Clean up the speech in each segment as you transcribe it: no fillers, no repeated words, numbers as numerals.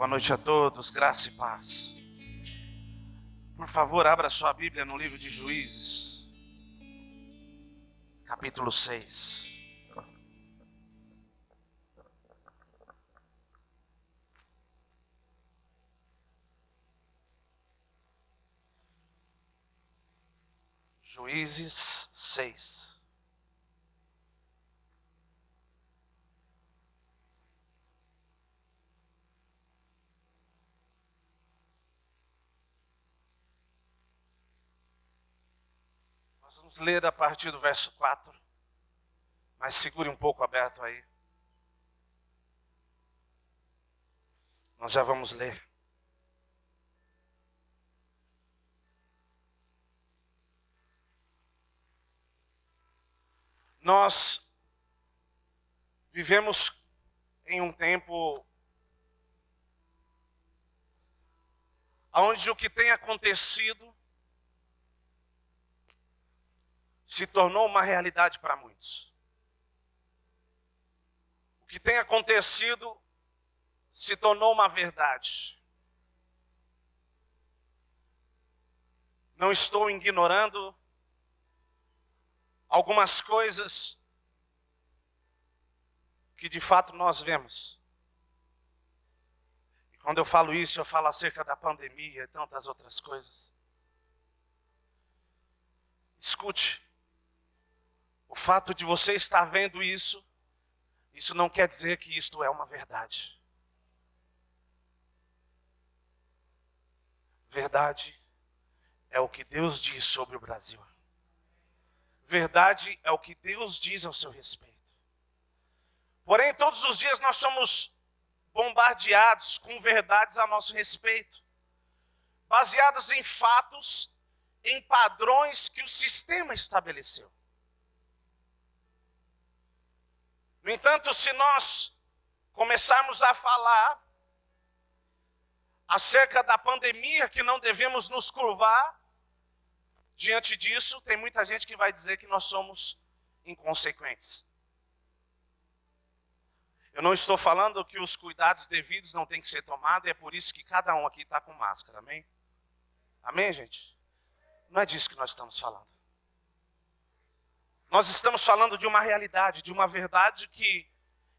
Boa noite a todos, graça e paz. Por favor, abra sua Bíblia no livro de Juízes, capítulo 6. Juízes 6. Nós vamos ler a partir do verso 4, mas segure um pouco aberto aí. Nós já vamos ler. Nós vivemos em um tempo onde o que tem acontecido se tornou uma realidade para muitos. O que tem acontecido se tornou uma verdade. Não estou ignorando algumas coisas que de fato nós vemos. E quando eu falo isso, eu falo acerca da pandemia e tantas outras coisas. Escute. O fato de você estar vendo isso não quer dizer que isto é uma verdade. Verdade é o que Deus diz sobre o Brasil. Verdade é o que Deus diz ao seu respeito. Porém, todos os dias nós somos bombardeados com verdades a nosso respeito, baseadas em fatos, em padrões que o sistema estabeleceu. No entanto, se nós começarmos a falar acerca da pandemia, que não devemos nos curvar diante disso, tem muita gente que vai dizer que nós somos inconsequentes. Eu não estou falando que os cuidados devidos não têm que ser tomados, é por isso que cada um aqui está com máscara, amém? Amém, gente? Não é disso que nós estamos falando. Nós estamos falando de uma realidade, de uma verdade que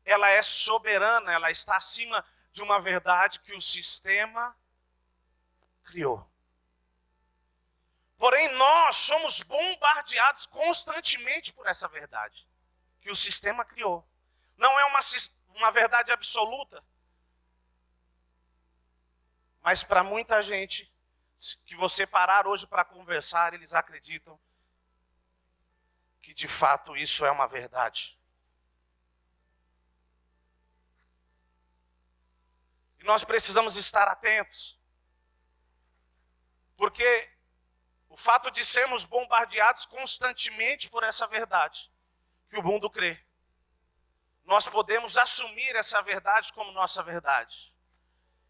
ela é soberana, ela está acima de uma verdade que o sistema criou. Porém, nós somos bombardeados constantemente por essa verdade que o sistema criou. Não é uma verdade absoluta, mas para muita gente, que você parar hoje para conversar, eles acreditam que de fato isso é uma verdade. E nós precisamos estar atentos, porque o fato de sermos bombardeados constantemente por essa verdade que o mundo crê, nós podemos assumir essa verdade como nossa verdade.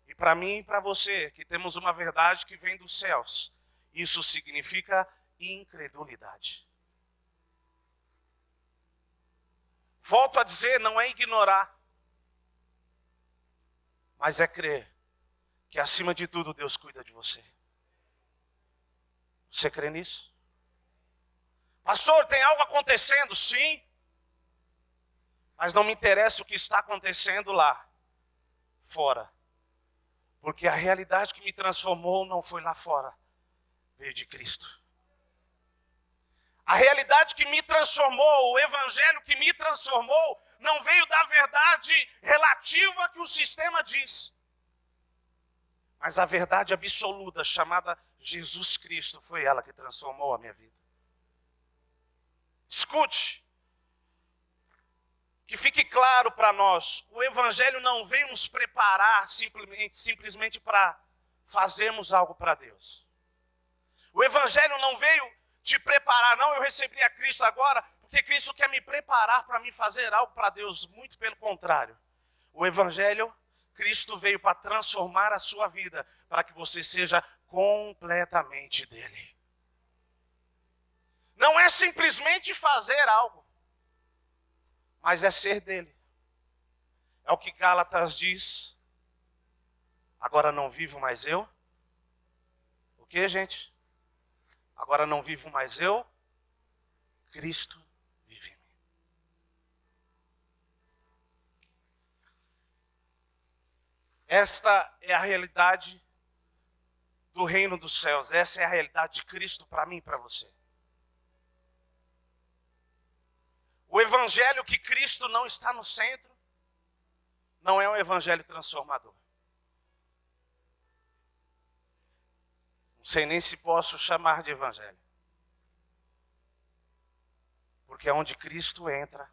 E para mim e para você, que temos uma verdade que vem dos céus, isso significa incredulidade. Volto a dizer, não é ignorar, mas é crer que acima de tudo Deus cuida de você. Você crê nisso? Pastor, tem algo acontecendo? Sim. Mas não me interessa o que está acontecendo lá fora. Porque a realidade que me transformou não foi lá fora, veio de Cristo. A realidade que me transformou, o evangelho que me transformou, não veio da verdade relativa que o sistema diz. Mas a verdade absoluta, chamada Jesus Cristo, foi ela que transformou a minha vida. Escute, que fique claro para nós, o evangelho não veio nos preparar simplesmente para fazermos algo para Deus. O evangelho não veio te preparar, não, eu recebi a Cristo agora, porque Cristo quer me preparar para me fazer algo para Deus, muito pelo contrário. O evangelho, Cristo veio para transformar a sua vida, para que você seja completamente dele. Não é simplesmente fazer algo, mas é ser dele. É o que Gálatas diz. Agora não vivo mais eu. O que, gente? Agora não vivo mais eu. Cristo vive em mim. Esta é a realidade do reino dos céus. Essa é a realidade de Cristo para mim e para você. O evangelho que Cristo não está no centro não é um evangelho transformador. Não sei nem se posso chamar de evangelho. Porque onde Cristo entra,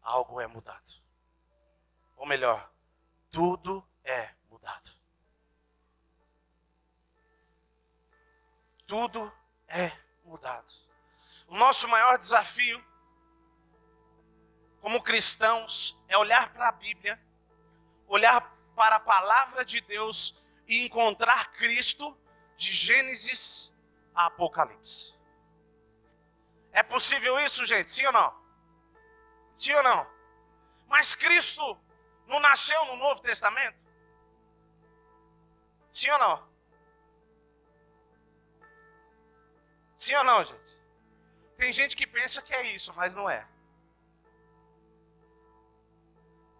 algo é mudado. Ou melhor, tudo é mudado. Tudo é mudado. O nosso maior desafio como cristãos é olhar para a Bíblia, olhar para a palavra de Deus e encontrar Cristo de Gênesis a Apocalipse. É possível isso, gente? Sim ou não? Sim ou não? Mas Cristo não nasceu no Novo Testamento? Sim ou não? Sim ou não, gente? Tem gente que pensa que é isso, mas não é.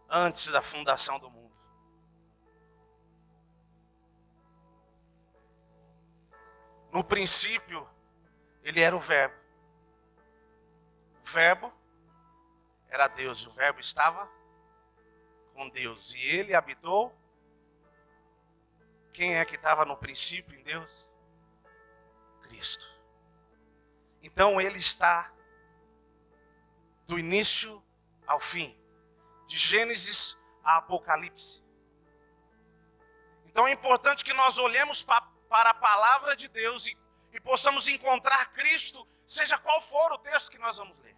Antes da fundação do mundo. No princípio, ele era o Verbo. O Verbo era Deus, e o Verbo estava com Deus. E ele habitou. Quem é que estava no princípio em Deus? Cristo. Então ele está do início ao fim. De Gênesis a Apocalipse. Então é importante que nós olhemos para a palavra de Deus e possamos encontrar Cristo, seja qual for o texto que nós vamos ler.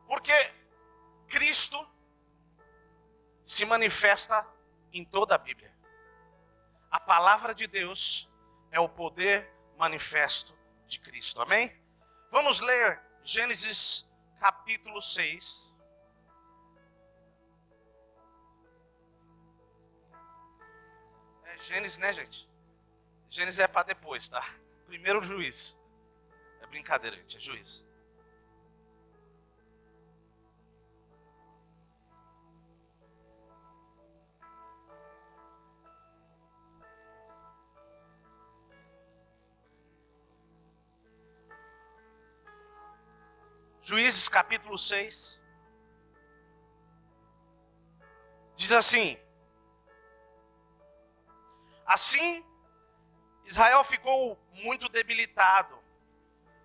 Porque Cristo se manifesta em toda a Bíblia. A palavra de Deus é o poder manifesto de Cristo. Amém? Vamos ler Gênesis capítulo 6. É Gênesis, né, gente? Gênesis é para depois, tá? Primeiro o Juiz. É brincadeira, gente, é Juiz. Juízes capítulo 6. Diz assim: Assim, Israel ficou muito debilitado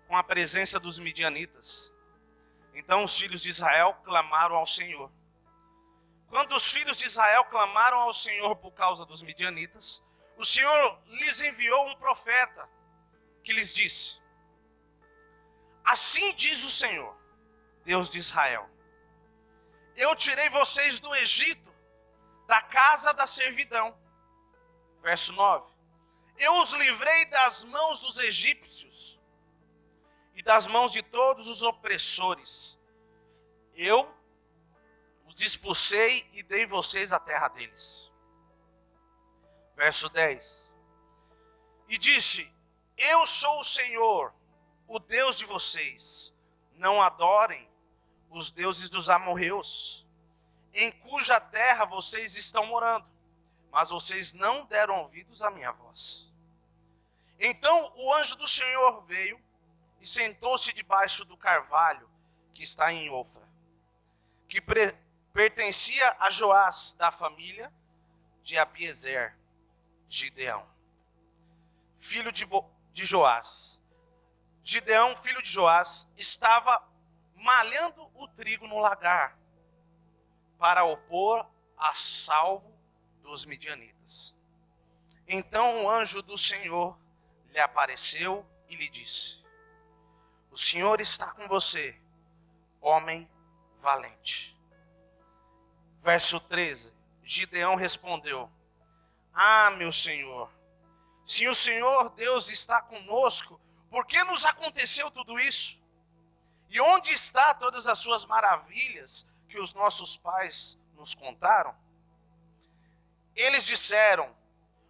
com a presença dos midianitas. Então os filhos de Israel clamaram ao Senhor. Quando os filhos de Israel clamaram ao Senhor por causa dos midianitas, o Senhor lhes enviou um profeta que lhes disse: Assim diz o Senhor, Deus de Israel: Eu tirei vocês do Egito, da casa da servidão. Verso 9. Eu os livrei das mãos dos egípcios e das mãos de todos os opressores. Eu os expulsei e dei vocês a terra deles. Verso 10. E disse: Eu sou o Senhor, o Deus de vocês. Não adorem os deuses dos amorreus, em cuja terra vocês estão morando. Mas vocês não deram ouvidos à minha voz. Então o anjo do Senhor veio e sentou-se debaixo do carvalho que está em Ofra, que pertencia a Joás, da família de Abiezer, Gideão, filho de Joás. Gideão, filho de Joás, estava malhando o trigo no lagar para o pôr a salvo dos midianitas. Então o anjo do Senhor lhe apareceu e lhe disse: O Senhor está com você, homem valente. Verso 13. Gideão respondeu: Ah, meu Senhor, se o Senhor Deus está conosco, por que nos aconteceu tudo isso? E onde está todas as suas maravilhas que os nossos pais nos contaram? Eles disseram: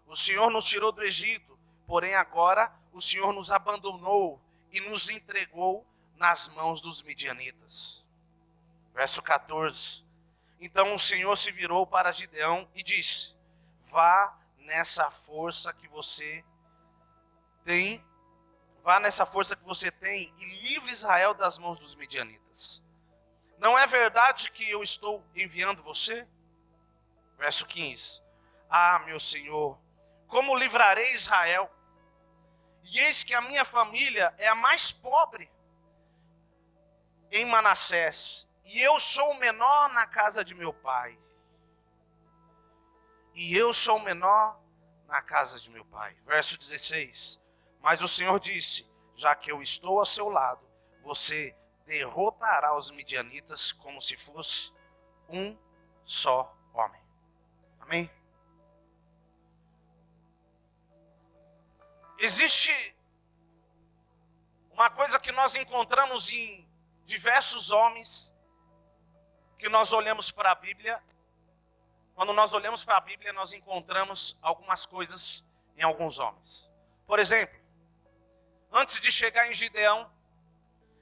o Senhor nos tirou do Egito, porém agora o Senhor nos abandonou e nos entregou nas mãos dos midianitas. Verso 14. Então o Senhor se virou para Gideão e disse: vá nessa força que você tem, e livre Israel das mãos dos midianitas. Não é verdade que eu estou enviando você? Verso 15. Ah, meu Senhor, como livrarei Israel? E eis que a minha família é a mais pobre em Manassés, e eu sou o menor na casa de meu pai. Verso 16. Mas o Senhor disse: já que eu estou ao seu lado, você derrotará os midianitas como se fosse um só homem. Amém? Existe uma coisa que nós encontramos em diversos homens, que nós olhamos para a Bíblia. Quando nós olhamos para a Bíblia, nós encontramos algumas coisas em alguns homens. Por exemplo, antes de chegar em Gideão,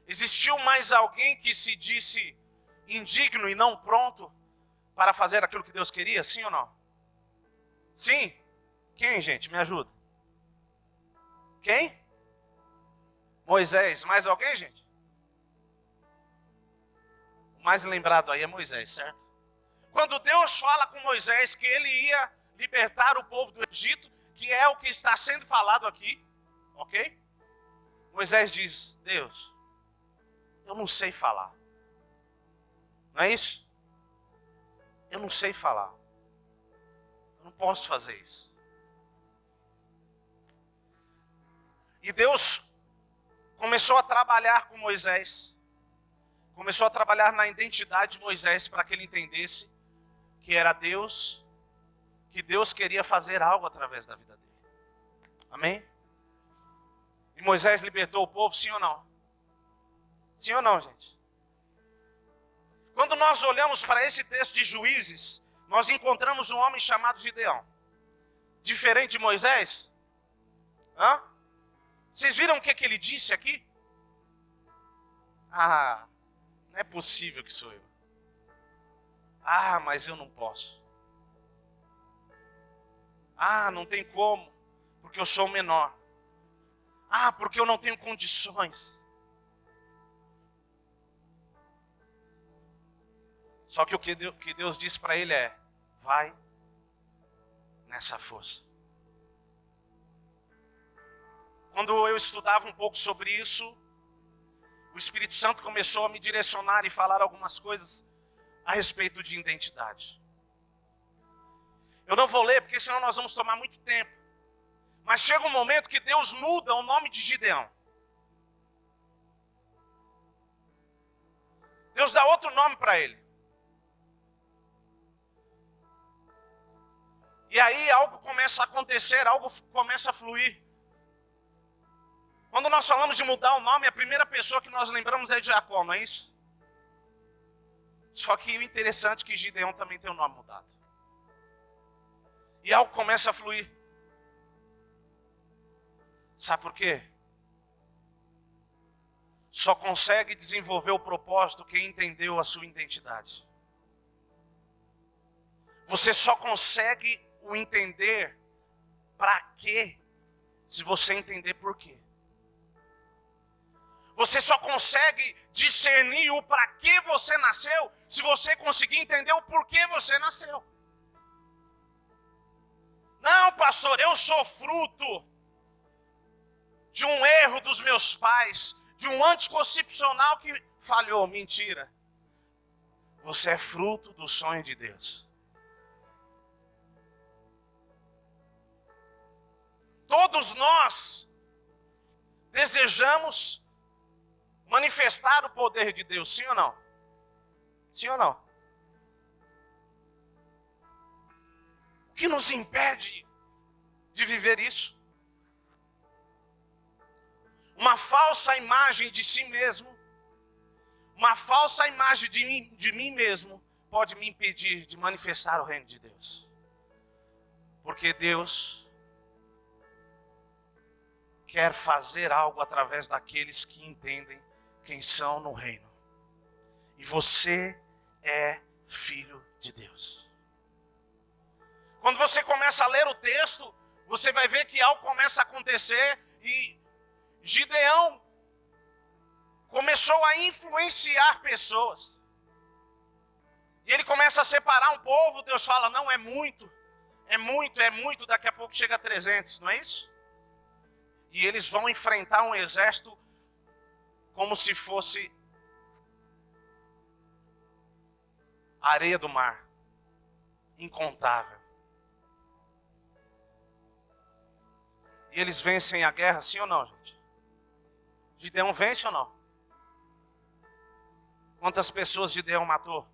existiu mais alguém que se disse indigno e não pronto para fazer aquilo que Deus queria? Sim ou não? Sim? Quem, gente? Me ajuda. Quem? Moisés. Mais alguém, gente? O mais lembrado aí é Moisés, certo? Quando Deus fala com Moisés que ele ia libertar o povo do Egito, que é o que está sendo falado aqui, ok? Moisés diz: Deus, eu não sei falar. Não é isso? Eu não sei falar. Eu não posso fazer isso. E Deus começou a trabalhar com Moisés. Começou a trabalhar na identidade de Moisés para que ele entendesse que era Deus, que Deus queria fazer algo através da vida dele. Amém? E Moisés libertou o povo, sim ou não? Sim ou não, gente? Quando nós olhamos para esse texto de Juízes, nós encontramos um homem chamado Gideão. Diferente de Moisés? Hã? Vocês viram o que ele disse aqui? Ah, não é possível que sou eu. Ah, mas eu não posso. Ah, não tem como, porque eu sou o menor. Ah, porque eu não tenho condições. Só que o que Deus disse para ele é: vai nessa força. Quando eu estudava um pouco sobre isso, o Espírito Santo começou a me direcionar e falar algumas coisas a respeito de identidade. Eu não vou ler, porque senão nós vamos tomar muito tempo. Mas chega um momento que Deus muda o nome de Gideão. Deus dá outro nome para ele. E aí algo começa a acontecer, algo começa a fluir. Quando nós falamos de mudar o nome, a primeira pessoa que nós lembramos é de Jacó, não é isso? Só que o interessante é que Gideão também tem o nome mudado. E algo começa a fluir. Sabe por quê? Só consegue desenvolver o propósito quem entendeu a sua identidade. Você só consegue o entender para quê, se você entender por quê. Você só consegue discernir o para que você nasceu, se você conseguir entender o porquê você nasceu. Não, pastor, eu sou fruto de um erro dos meus pais, de um anticoncepcional que falhou. Mentira. Você é fruto do sonho de Deus. Todos nós desejamos manifestar o poder de Deus, sim ou não? Sim ou não? O que nos impede de viver isso? Uma falsa imagem de si mesmo, uma falsa imagem de mim mesmo, pode me impedir de manifestar o reino de Deus. Porque Deus quer fazer algo através daqueles que entendem quem são no reino. E você é filho de Deus. Quando você começa a ler o texto, você vai ver que algo começa a acontecer e Gideão começou a influenciar pessoas. E ele começa a separar um povo. Deus fala, não, é muito, daqui a pouco chega a 300, não é isso? E eles vão enfrentar um exército como se fosse a areia do mar, incontável. E eles vencem a guerra, sim ou não, gente? Gideão vence ou não? Quantas pessoas Gideão matou?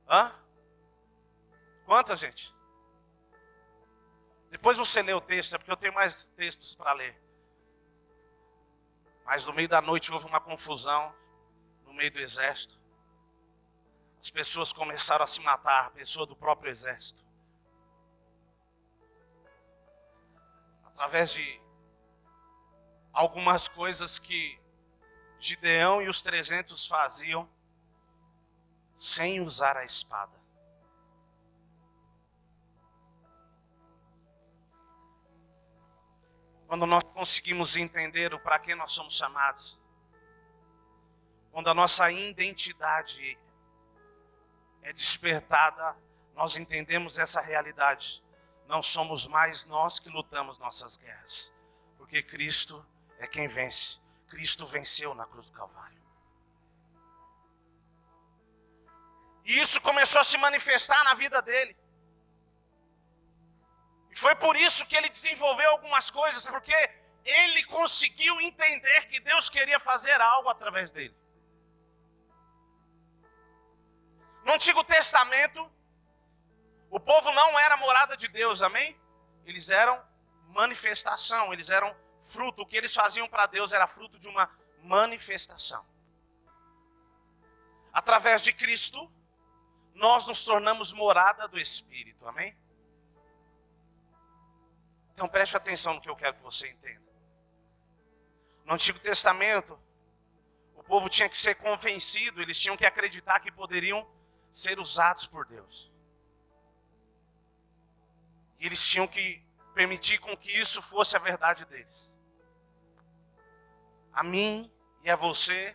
Hã? Quantas, gente? Depois você lê o texto, é porque eu tenho mais textos para ler. Mas no meio da noite houve uma confusão no meio do exército. As pessoas começaram a se matar, pessoas do próprio exército. Através de algumas coisas que Gideão e os 300 faziam sem usar a espada. Quando nós conseguimos entender o para que nós somos chamados, quando a nossa identidade é despertada, nós entendemos essa realidade. Não somos mais nós que lutamos nossas guerras, porque Cristo é quem vence. Cristo venceu na cruz do Calvário. E isso começou a se manifestar na vida dele. E foi por isso que ele desenvolveu algumas coisas, porque ele conseguiu entender que Deus queria fazer algo através dele. No Antigo Testamento, o povo não era morada de Deus, amém? Eles eram manifestação, eles eram fruto. O que eles faziam para Deus era fruto de uma manifestação. Através de Cristo, nós nos tornamos morada do Espírito, amém? Então preste atenção no que eu quero que você entenda. No Antigo Testamento, o povo tinha que ser convencido, eles tinham que acreditar que poderiam ser usados por Deus. E eles tinham que permitir com que isso fosse a verdade deles. A mim e a você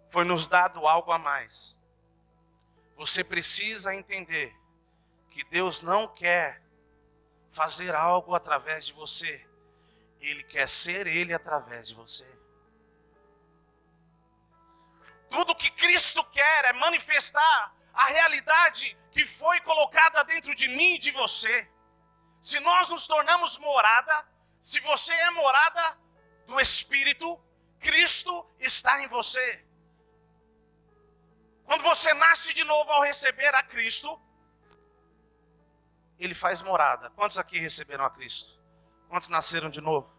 foi nos dado algo a mais. Você precisa entender que Deus não quer fazer algo através de você. Ele quer ser Ele através de você. Tudo que Cristo quer é manifestar a realidade que foi colocada dentro de mim e de você. Se nós nos tornamos morada, se você é morada do Espírito, Cristo está em você. Quando você nasce de novo ao receber a Cristo, Ele faz morada. Quantos aqui receberam a Cristo? Quantos nasceram de novo?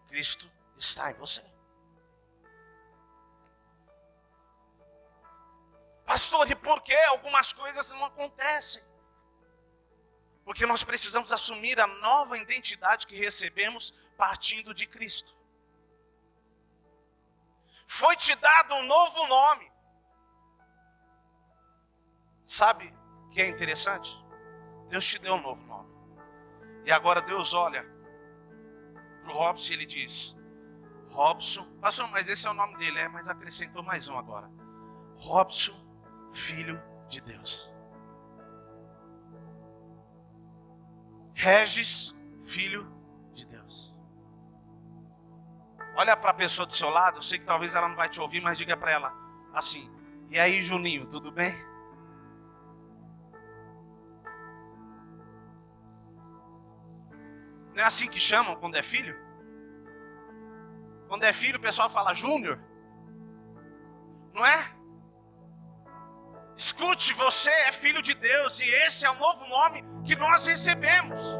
Cristo está em você. Pastor, e por que algumas coisas não acontecem? Porque nós precisamos assumir a nova identidade que recebemos partindo de Cristo. Foi te dado um novo nome. Sabe o que é interessante? Deus te deu um novo nome. E agora Deus olha para o Robson e ele diz: Robson, pastor, mas esse é o nome dele, mas acrescentou mais um agora. Robson, filho de Deus. Regis, filho de Deus. Olha para a pessoa do seu lado, eu sei que talvez ela não vai te ouvir, mas diga para ela assim: e aí, Juninho, tudo bem? Não é assim que chamam quando é filho? Quando é filho, o pessoal fala Júnior. Não é? Escute, você é filho de Deus e esse é o novo nome que nós recebemos.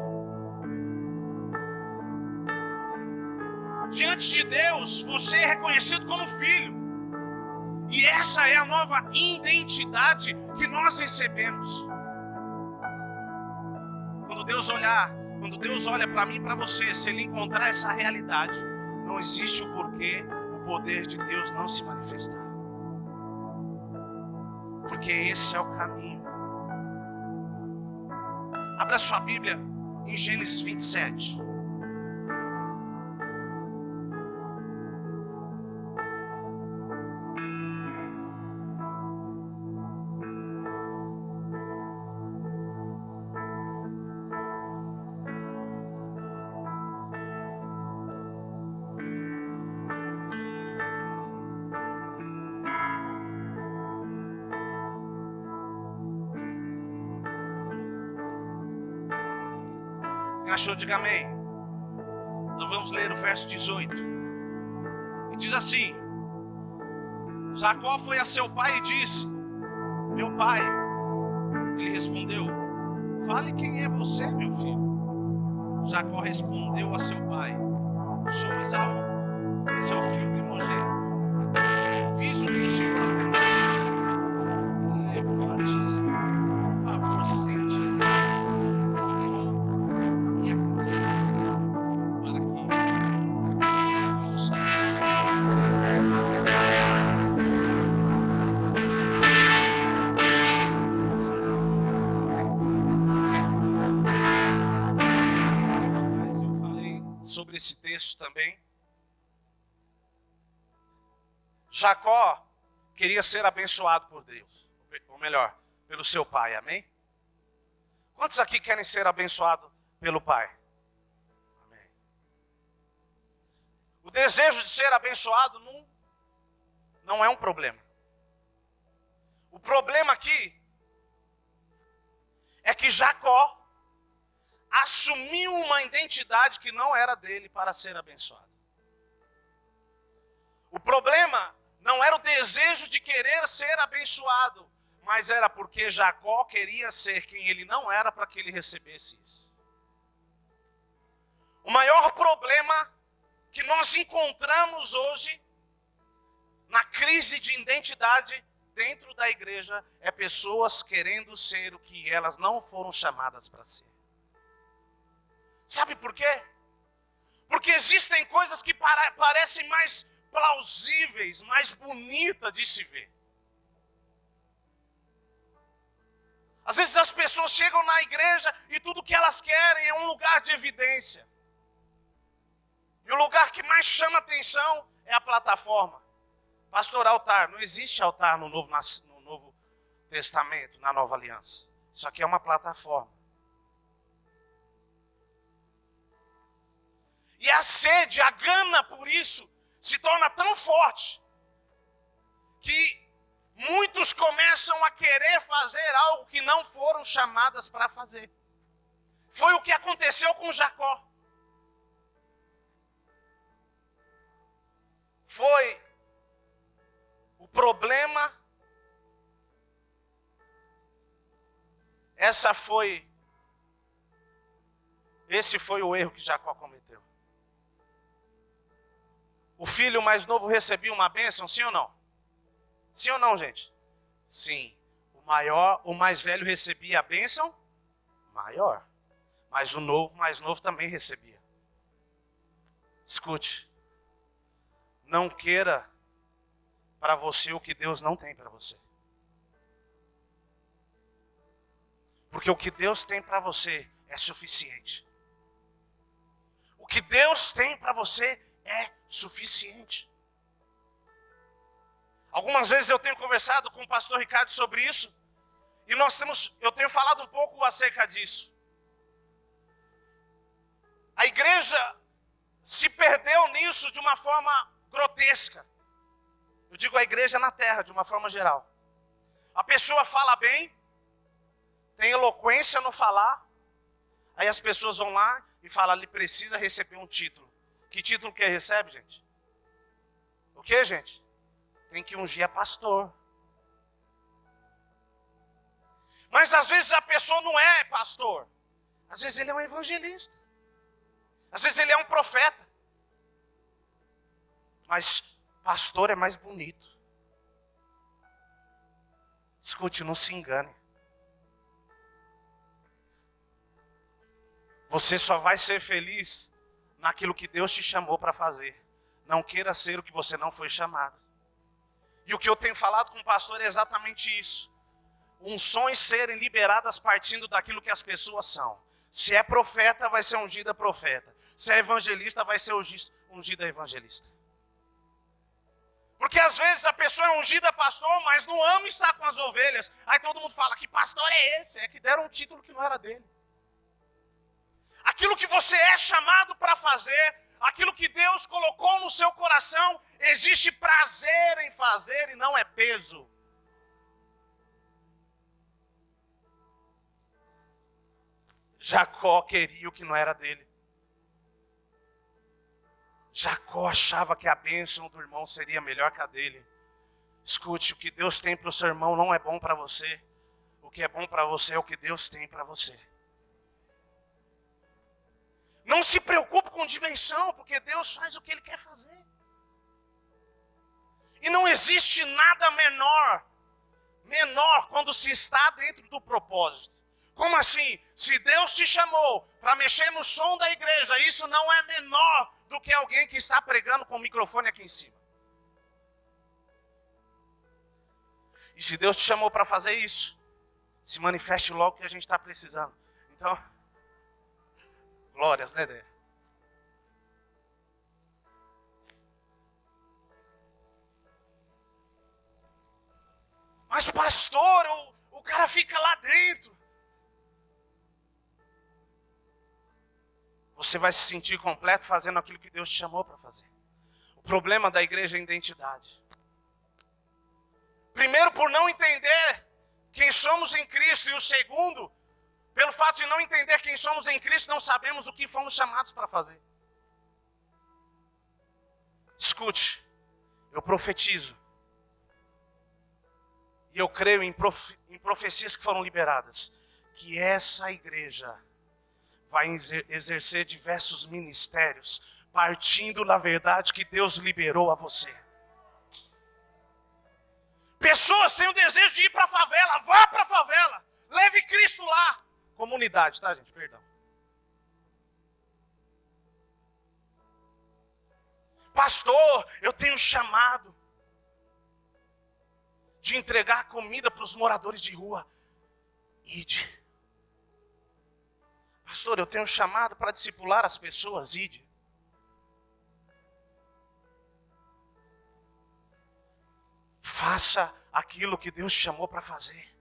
Diante de Deus, você é reconhecido como filho. E essa é a nova identidade que nós recebemos. Quando Deus olha para mim e para você, se Ele encontrar essa realidade, não existe o porquê o poder de Deus não se manifestar. Porque esse é o caminho. Abra sua Bíblia em Gênesis 27. Quem achou, diga amém. Então vamos ler o verso 18. E diz assim: Jacó foi a seu pai e disse: Meu pai. Ele respondeu: Fale quem é você, meu filho. Jacó respondeu a seu pai: Sou Esaú, seu filho primogênito. Fiz o que o Senhor ordenou. Levante-se, por favor, sente-se. Sobre esse texto também. Jacó queria ser abençoado por Deus, ou melhor, pelo seu pai, amém? Quantos aqui querem ser abençoados pelo pai? Amém. O desejo de ser abençoado não é um problema. O problema aqui é que Jacó assumiu uma identidade que não era dele para ser abençoado. O problema não era o desejo de querer ser abençoado, mas era porque Jacó queria ser quem ele não era para que ele recebesse isso. O maior problema que nós encontramos hoje na crise de identidade dentro da igreja é pessoas querendo ser o que elas não foram chamadas para ser. Sabe por quê? Porque existem coisas que parecem mais plausíveis, mais bonitas de se ver. Às vezes as pessoas chegam na igreja e tudo que elas querem é um lugar de evidência. E o lugar que mais chama atenção é a plataforma. Pastor, altar. Não existe altar no Novo Testamento, na Nova Aliança. Isso aqui é uma plataforma. E a sede, a gana por isso, se torna tão forte que muitos começam a querer fazer algo que não foram chamadas para fazer. Foi o que aconteceu com Jacó. Foi o problema. Esse foi o erro que Jacó cometeu. O filho mais novo recebia uma bênção, sim ou não? Sim ou não, gente? Sim. O mais velho recebia a bênção maior. Mas o mais novo também recebia. Escute. Não queira para você o que Deus não tem para você. Porque o que Deus tem para você é suficiente. O que Deus tem para você é suficiente. Algumas vezes eu tenho conversado com o pastor Ricardo sobre isso, e eu tenho falado um pouco acerca disso. A igreja se perdeu nisso de uma forma grotesca. Eu digo a igreja na terra, de uma forma geral. A pessoa fala bem, tem eloquência no falar, aí as pessoas vão lá e falam, ele precisa receber um título. Que título que ele recebe, gente? O que, gente? Tem que ungir a pastor. Mas às vezes a pessoa não é pastor. Às vezes ele é um evangelista. Às vezes ele é um profeta. Mas pastor é mais bonito. Escute, não se engane. Você só vai ser feliz naquilo que Deus te chamou para fazer. Não queira ser o que você não foi chamado. E o que eu tenho falado com o pastor é exatamente isso. Unções serem liberadas partindo daquilo que as pessoas são. Se é profeta, vai ser ungida profeta. Se é evangelista, vai ser ungida evangelista. Porque às vezes a pessoa é ungida pastor, mas não ama estar com as ovelhas. Aí todo mundo fala, que pastor é esse? É que deram um título que não era dele. Aquilo que você é chamado para fazer, aquilo que Deus colocou no seu coração, existe prazer em fazer e não é peso. Jacó queria o que não era dele. Jacó achava que a bênção do irmão seria melhor que a dele. Escute, o que Deus tem para o seu irmão não é bom para você. O que é bom para você é o que Deus tem para você. Não se preocupe com dimensão, porque Deus faz o que Ele quer fazer. E não existe nada menor quando se está dentro do propósito. Como assim? Se Deus te chamou para mexer no som da igreja, isso não é menor do que alguém que está pregando com o microfone aqui em cima. E se Deus te chamou para fazer isso, se manifeste logo que a gente está precisando. Então, glórias, né, Dé? Mas pastor, o cara fica lá dentro. Você vai se sentir completo fazendo aquilo que Deus te chamou para fazer. O problema da igreja é a identidade. Primeiro, por não entender quem somos em Cristo. E o segundo, pelo fato de não entender quem somos em Cristo, não sabemos o que fomos chamados para fazer. Escute, eu profetizo. E eu creio em profecias que foram liberadas. Que essa igreja vai exercer diversos ministérios, partindo da verdade que Deus liberou a você. Pessoas têm o desejo de ir para a favela, vá para a favela, leve Cristo lá. Comunidade, tá, gente? Perdão. Pastor, eu tenho chamado de entregar comida para os moradores de rua. Ide. Pastor, eu tenho chamado para discipular as pessoas. Ide. Faça aquilo que Deus te chamou para fazer.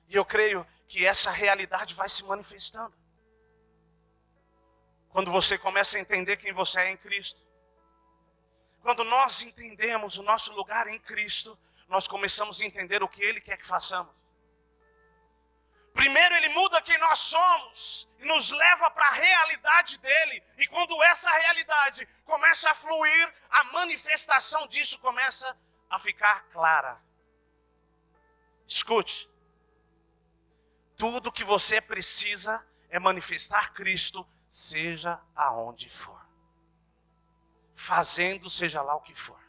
E eu creio que essa realidade vai se manifestando. Quando você começa a entender quem você é em Cristo. Quando nós entendemos o nosso lugar em Cristo, nós começamos a entender o que Ele quer que façamos. Primeiro Ele muda quem nós somos e nos leva para a realidade dEle. E quando essa realidade começa a fluir, a manifestação disso começa a ficar clara. Escute, tudo que você precisa é manifestar Cristo, seja aonde for. Fazendo seja lá o que for.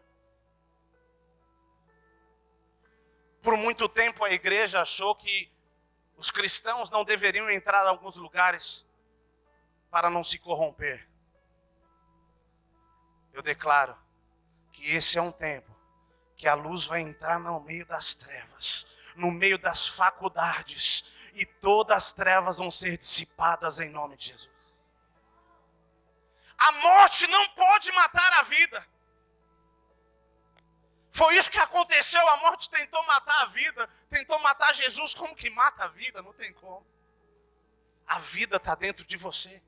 Por muito tempo a igreja achou que os cristãos não deveriam entrar em alguns lugares para não se corromper. Eu declaro que esse é um tempo que a luz vai entrar no meio das trevas, no meio das faculdades, e todas as trevas vão ser dissipadas em nome de Jesus. A morte não pode matar a vida. Foi isso que aconteceu, a morte tentou matar a vida, tentou matar Jesus. Como que mata a vida? Não tem como. A vida está dentro de você.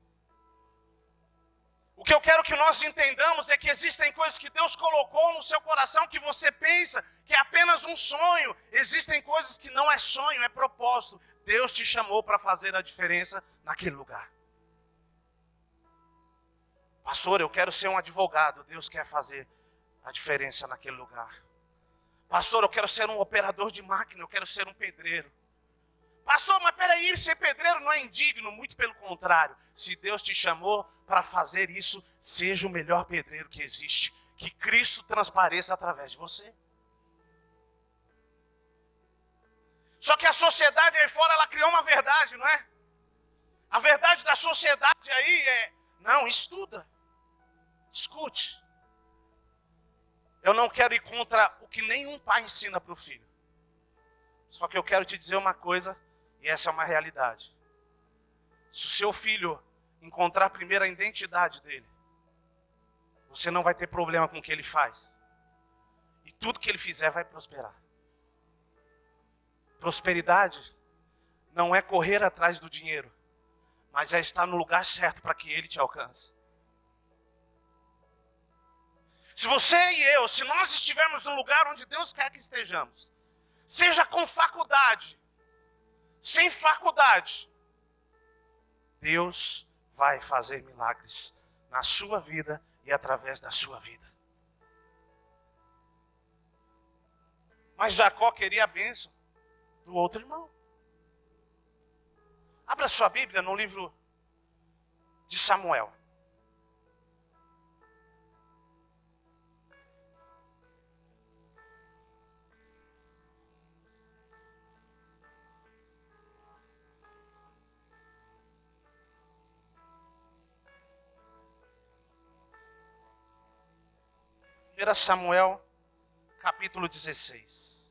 O que eu quero que nós entendamos é que existem coisas que Deus colocou no seu coração que você pensa que é apenas um sonho. Existem coisas que não é sonho, é propósito. Deus te chamou para fazer a diferença naquele lugar. Pastor, eu quero ser um advogado. Deus quer fazer a diferença naquele lugar. Pastor, eu quero ser um operador de máquina, eu quero ser um pedreiro. Pastor, mas peraí, ser pedreiro não é indigno, muito pelo contrário. Se Deus te chamou para fazer isso, seja o melhor pedreiro que existe. Que Cristo transpareça através de você. Só que a sociedade aí fora, ela criou uma verdade, não é? A verdade da sociedade aí é, não, estuda, escute. Eu não quero ir contra o que nenhum pai ensina para o filho. Só que eu quero te dizer uma coisa, e essa é uma realidade. Se o seu filho encontrar primeiro a identidade dele, você não vai ter problema com o que ele faz. E tudo que ele fizer vai prosperar. Prosperidade não é correr atrás do dinheiro, mas é estar no lugar certo para que ele te alcance. Se você e eu, se nós estivermos no lugar onde Deus quer que estejamos, seja com faculdade, sem faculdade, Deus vai fazer milagres na sua vida e através da sua vida. Mas Jacó queria a bênção do outro irmão. Abra sua Bíblia no livro de Samuel. Samuel, capítulo 16.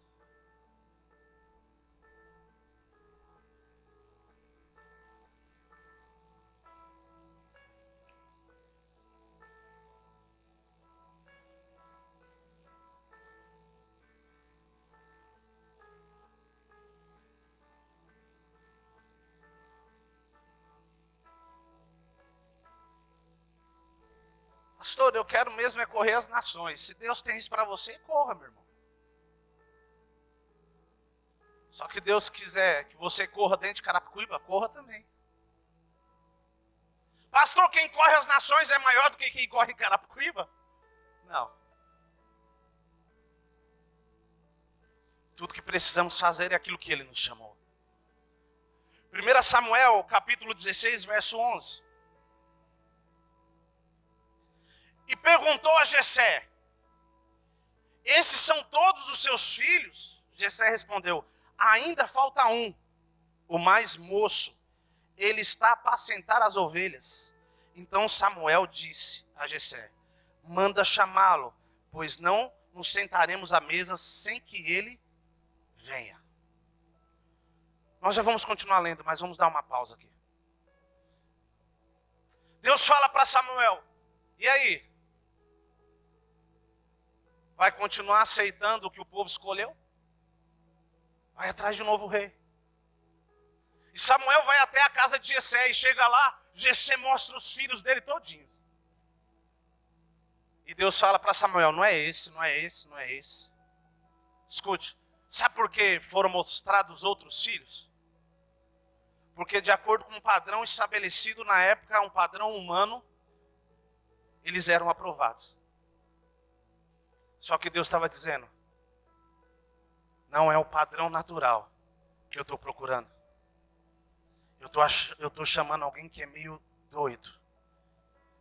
Pastor, eu quero mesmo é correr as nações. Se Deus tem isso para você, corra, meu irmão. Só que Deus quiser que você corra dentro de Carapicuíba, corra também. Pastor, quem corre as nações é maior do que quem corre em Carapicuíba? Não. Tudo que precisamos fazer é aquilo que Ele nos chamou. 1 Samuel, capítulo 16, verso 11. E perguntou a Jessé: esses são todos os seus filhos? Jessé respondeu: ainda falta um, o mais moço. Ele está a apacentar as ovelhas. Então Samuel disse a Jessé: manda chamá-lo, pois não nos sentaremos à mesa sem que ele venha. Nós já vamos continuar lendo, mas vamos dar uma pausa aqui. Deus fala para Samuel: e aí? Vai continuar aceitando o que o povo escolheu? Vai atrás de um novo rei. E Samuel vai até a casa de Jessé e chega lá, Jessé mostra os filhos dele todinhos. E Deus fala para Samuel: não é esse, não é esse, não é esse. Escute, sabe por que foram mostrados outros filhos? Porque de acordo com um padrão estabelecido na época, um padrão humano, eles eram aprovados. Só que Deus estava dizendo: não é o padrão natural que eu estou procurando. Eu estou chamando alguém que é meio doido,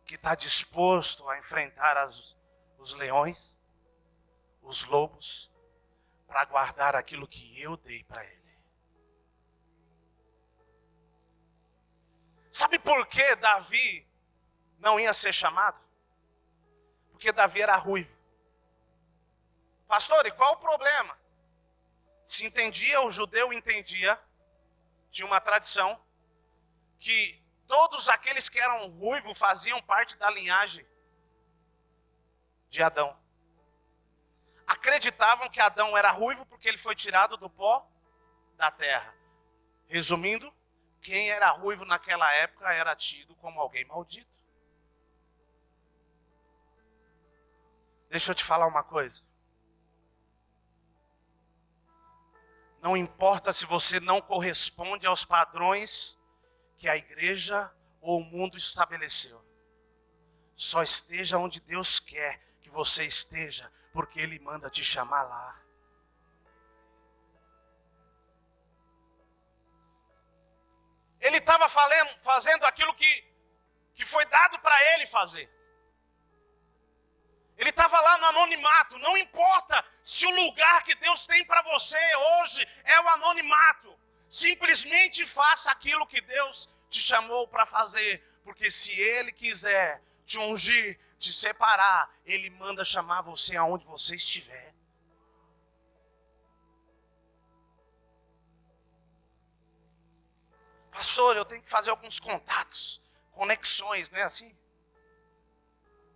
que está disposto a enfrentar os leões, os lobos, para guardar aquilo que eu dei para ele. Sabe por que Davi não ia ser chamado? Porque Davi era ruivo. Pastor, e qual o problema? Se entendia, o judeu entendia, tinha uma tradição, que todos aqueles que eram ruivos faziam parte da linhagem de Adão. Acreditavam que Adão era ruivo porque ele foi tirado do pó da terra. Resumindo, quem era ruivo naquela época era tido como alguém maldito. Deixa eu te falar uma coisa. Não importa se você não corresponde aos padrões que a igreja ou o mundo estabeleceu. Só esteja onde Deus quer que você esteja, porque Ele manda te chamar lá. Ele estava fazendo aquilo que foi dado para ele fazer. Ele estava lá no anonimato. Não importa se o lugar que Deus tem para você hoje é o anonimato. Simplesmente faça aquilo que Deus te chamou para fazer, porque se Ele quiser te ungir, te separar, Ele manda chamar você aonde você estiver. Pastor, eu tenho que fazer alguns contatos, conexões, não é assim?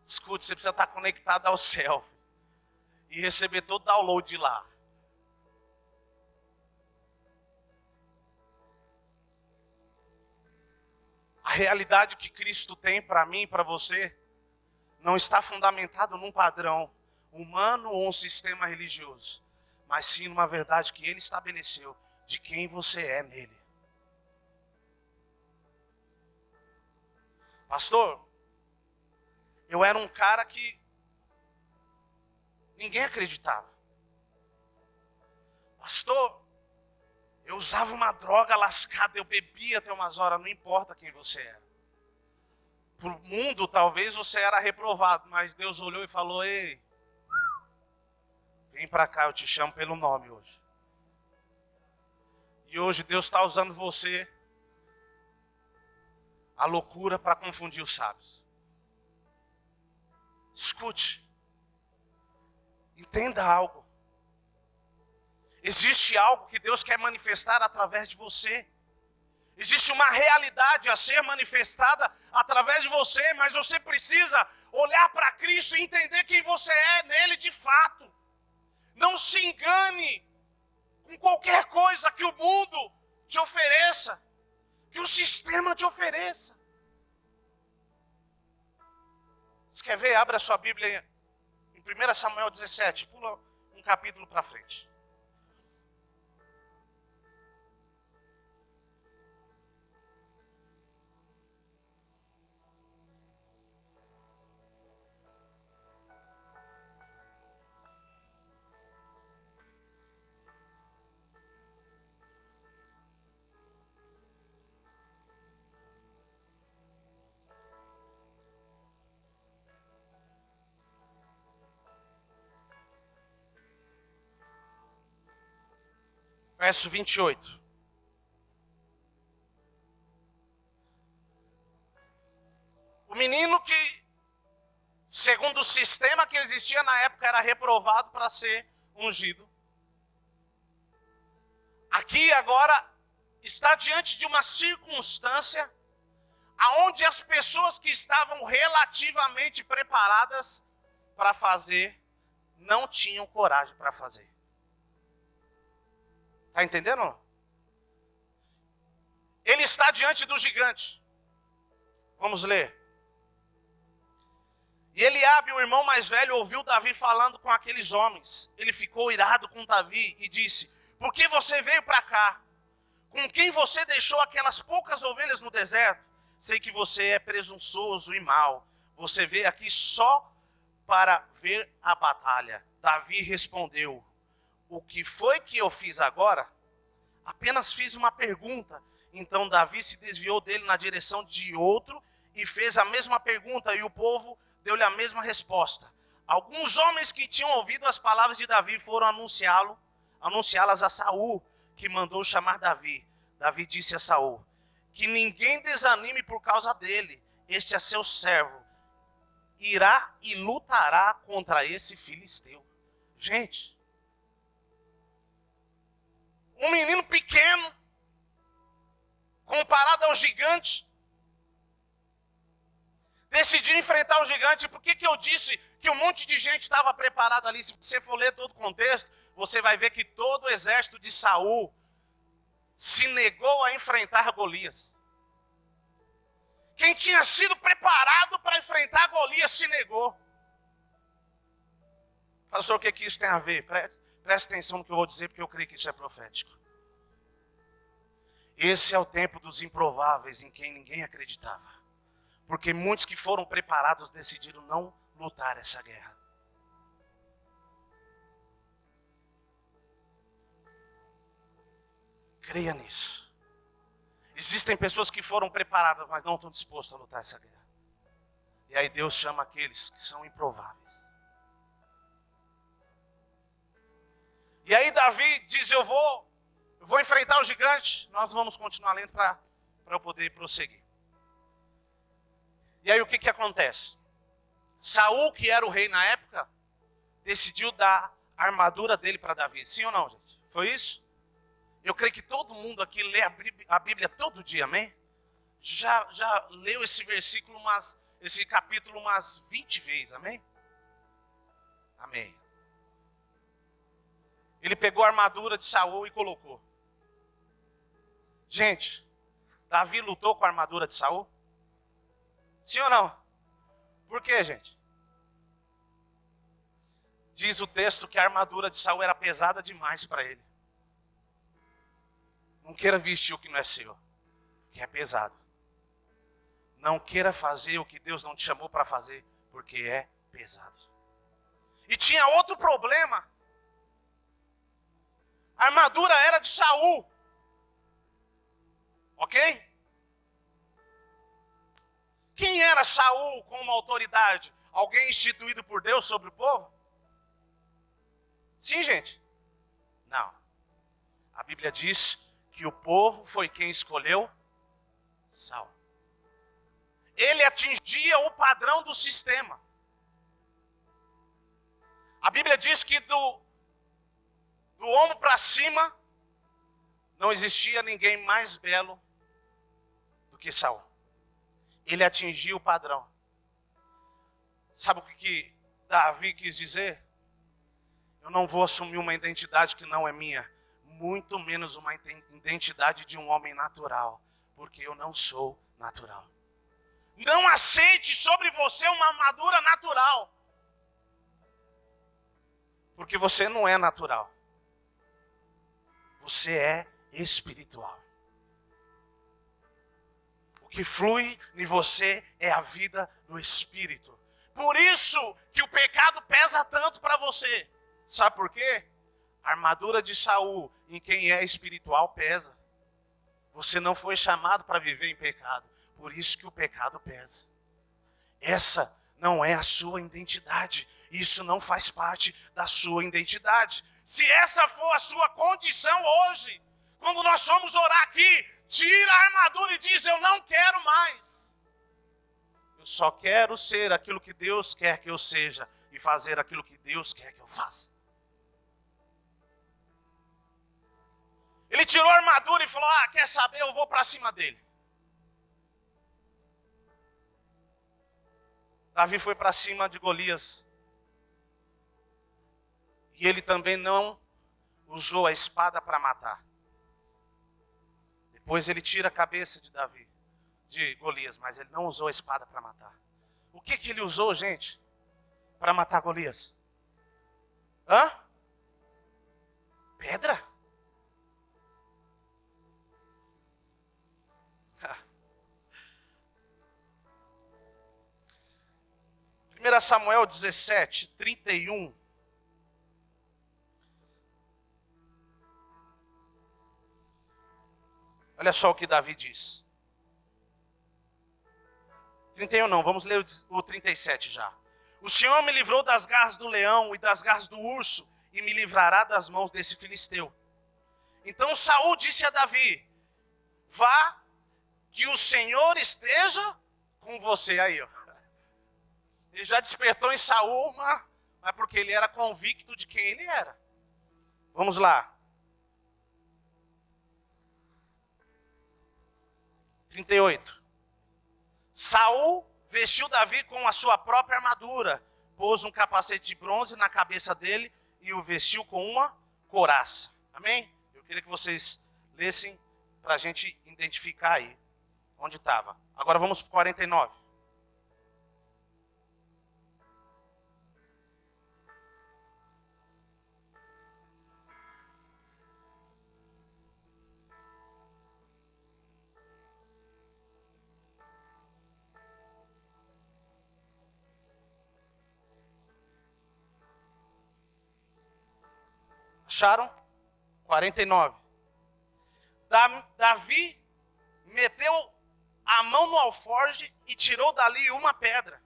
Escute, você precisa estar conectado ao céu e receber todo o download de lá. A realidade que Cristo tem para mim e para você não está fundamentado num padrão humano ou um sistema religioso, mas sim numa verdade que Ele estabeleceu de quem você é nele. Pastor, eu era um cara que ninguém acreditava. Pastor, eu usava uma droga lascada, eu bebia até umas horas, não importa quem você era. Para o mundo, talvez você era reprovado, mas Deus olhou e falou, ei, vem para cá, eu te chamo pelo nome hoje. E hoje Deus está usando você, a loucura, para confundir os sábios. Escute, entenda algo. Existe algo que Deus quer manifestar através de você. Existe uma realidade a ser manifestada através de você, mas você precisa olhar para Cristo e entender quem você é nele de fato. Não se engane com qualquer coisa que o mundo te ofereça, que o sistema te ofereça. Você quer ver? Abra a sua Bíblia em 1 Samuel 17, pula um capítulo para frente. Verso 28. O menino que, segundo o sistema que existia na época, era reprovado para ser ungido. Aqui agora está diante de uma circunstância aonde as pessoas que estavam relativamente preparadas para fazer, não tinham coragem para fazer. Está entendendo? Ele está diante do gigante. Vamos ler. E Eliabe, o irmão mais velho, ouviu Davi falando com aqueles homens. Ele ficou irado com Davi e disse, por que você veio para cá? Com quem você deixou aquelas poucas ovelhas no deserto? Sei que você é presunçoso e mau. Você veio aqui só para ver a batalha. Davi respondeu, o que foi que eu fiz agora? Apenas fiz uma pergunta. Então Davi se desviou dele na direção de outro e fez a mesma pergunta, e o povo deu-lhe a mesma resposta. Alguns homens que tinham ouvido as palavras de Davi foram anunciá-las a Saul, que mandou chamar Davi. Davi disse a Saul, que ninguém desanime por causa dele. Este é seu servo. Irá e lutará contra esse filisteu. Gente, um menino pequeno, comparado ao gigante, decidiu enfrentar o gigante. Por que eu disse que um monte de gente estava preparado ali? Se você for ler todo o contexto, você vai ver que todo o exército de Saul se negou a enfrentar Golias. Quem tinha sido preparado para enfrentar Golias se negou. Pastor, o que isso tem a ver? Preste atenção no que eu vou dizer, porque eu creio que isso é profético. Esse é o tempo dos improváveis, em quem ninguém acreditava. Porque muitos que foram preparados decidiram não lutar essa guerra. Creia nisso. Existem pessoas que foram preparadas, mas não estão dispostas a lutar essa guerra. E aí Deus chama aqueles que são improváveis. E aí Davi diz, eu vou enfrentar o gigante. Nós vamos continuar lendo para para eu poder prosseguir. E aí o que acontece? Saul, que era o rei na época, decidiu dar a armadura dele para Davi. Sim ou não, gente? Foi isso? Eu creio que todo mundo aqui lê a Bíblia todo dia, amém? Já leu esse versículo, esse capítulo umas 20 vezes, amém? Amém. Ele pegou a armadura de Saul e colocou. Gente, Davi lutou com a armadura de Saul? Sim ou não? Por quê, gente? Diz o texto que a armadura de Saul era pesada demais para ele. Não queira vestir o que não é seu, que é pesado. Não queira fazer o que Deus não te chamou para fazer, porque é pesado. E tinha outro problema. A armadura era de Saul. Ok? Quem era Saul como autoridade? Alguém instituído por Deus sobre o povo? Sim, gente? Não. A Bíblia diz que o povo foi quem escolheu Saul. Ele atingia o padrão do sistema. A Bíblia diz que do ombro para cima não existia ninguém mais belo do que Saul. Ele atingia o padrão. Sabe o que Davi quis dizer? Eu não vou assumir uma identidade que não é minha, muito menos uma identidade de um homem natural, porque eu não sou natural. Não aceite sobre você uma armadura natural, porque você não é natural. Você é espiritual. O que flui em você é a vida no Espírito. Por isso que o pecado pesa tanto para você. Sabe por quê? A armadura de Saul, em quem é espiritual, pesa. Você não foi chamado para viver em pecado. Por isso que o pecado pesa. Essa não é a sua identidade. Isso não faz parte da sua identidade. Se essa for a sua condição hoje, quando nós vamos orar aqui, tira a armadura e diz: eu não quero mais. Eu só quero ser aquilo que Deus quer que eu seja e fazer aquilo que Deus quer que eu faça. Ele tirou a armadura e falou: quer saber, eu vou para cima dele. Davi foi para cima de Golias. E ele também não usou a espada para matar. Depois ele tira a cabeça de Golias, mas ele não usou a espada para matar. O que ele usou, gente, para matar Golias? Pedra? 1 Samuel 17, 31. Olha só o que Davi diz. 31 não, vamos ler o 37 já. O Senhor me livrou das garras do leão e das garras do urso, e me livrará das mãos desse filisteu. Então Saul disse a Davi: vá, que o Senhor esteja com você. Aí, ó. Ele já despertou em Saul, mas porque ele era convicto de quem ele era. Vamos lá. 38. Saul vestiu Davi com a sua própria armadura, pôs um capacete de bronze na cabeça dele e o vestiu com uma couraça. Amém? Eu queria que vocês lessem para a gente identificar aí onde estava. Agora vamos para o 49. Acharam? 49. Davi meteu a mão no alforje e tirou dali uma pedra.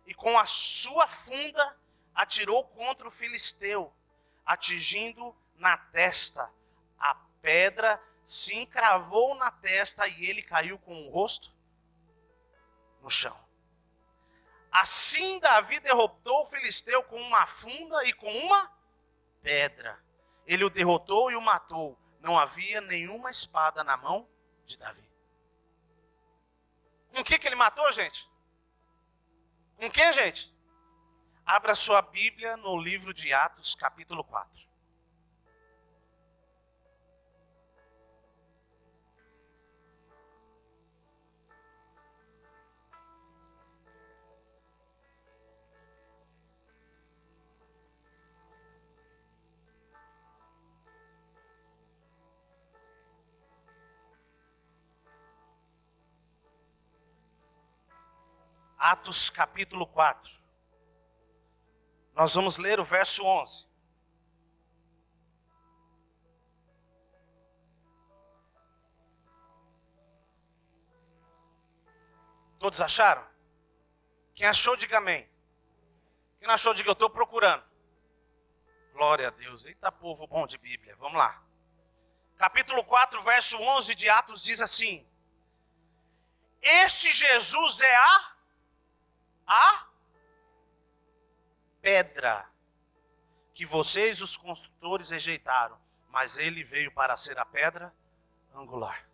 E com a sua funda atirou contra o filisteu, atingindo na testa. A pedra se encravou na testa e ele caiu com o rosto no chão. Assim Davi derrotou o filisteu com uma funda e com uma pedra. Ele o derrotou e o matou. Não havia nenhuma espada na mão de Davi. Com o que ele matou, gente? Com o que, gente? Abra sua Bíblia no livro de Atos, capítulo 4. Atos capítulo 4. Nós vamos ler o verso 11. Todos acharam? Quem achou, diga amém. Quem não achou, diga eu estou procurando. Glória a Deus. Eita povo bom de Bíblia. Vamos lá. Capítulo 4, verso 11 de Atos diz assim: Este Jesus é a pedra que vocês, os construtores, rejeitaram, mas ele veio para ser a pedra angular.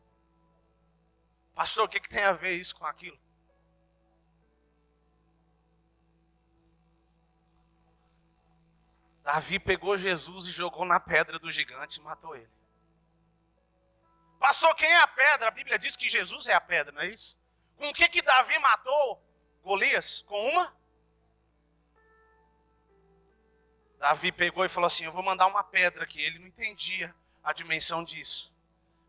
Pastor, o que tem a ver isso com aquilo? Davi pegou Jesus e jogou na pedra do gigante e matou ele. Pastor, quem é a pedra? A Bíblia diz que Jesus é a pedra, não é isso? Com o que Davi matou Golias? Com uma? Davi pegou e falou assim, eu vou mandar uma pedra aqui. Ele não entendia a dimensão disso.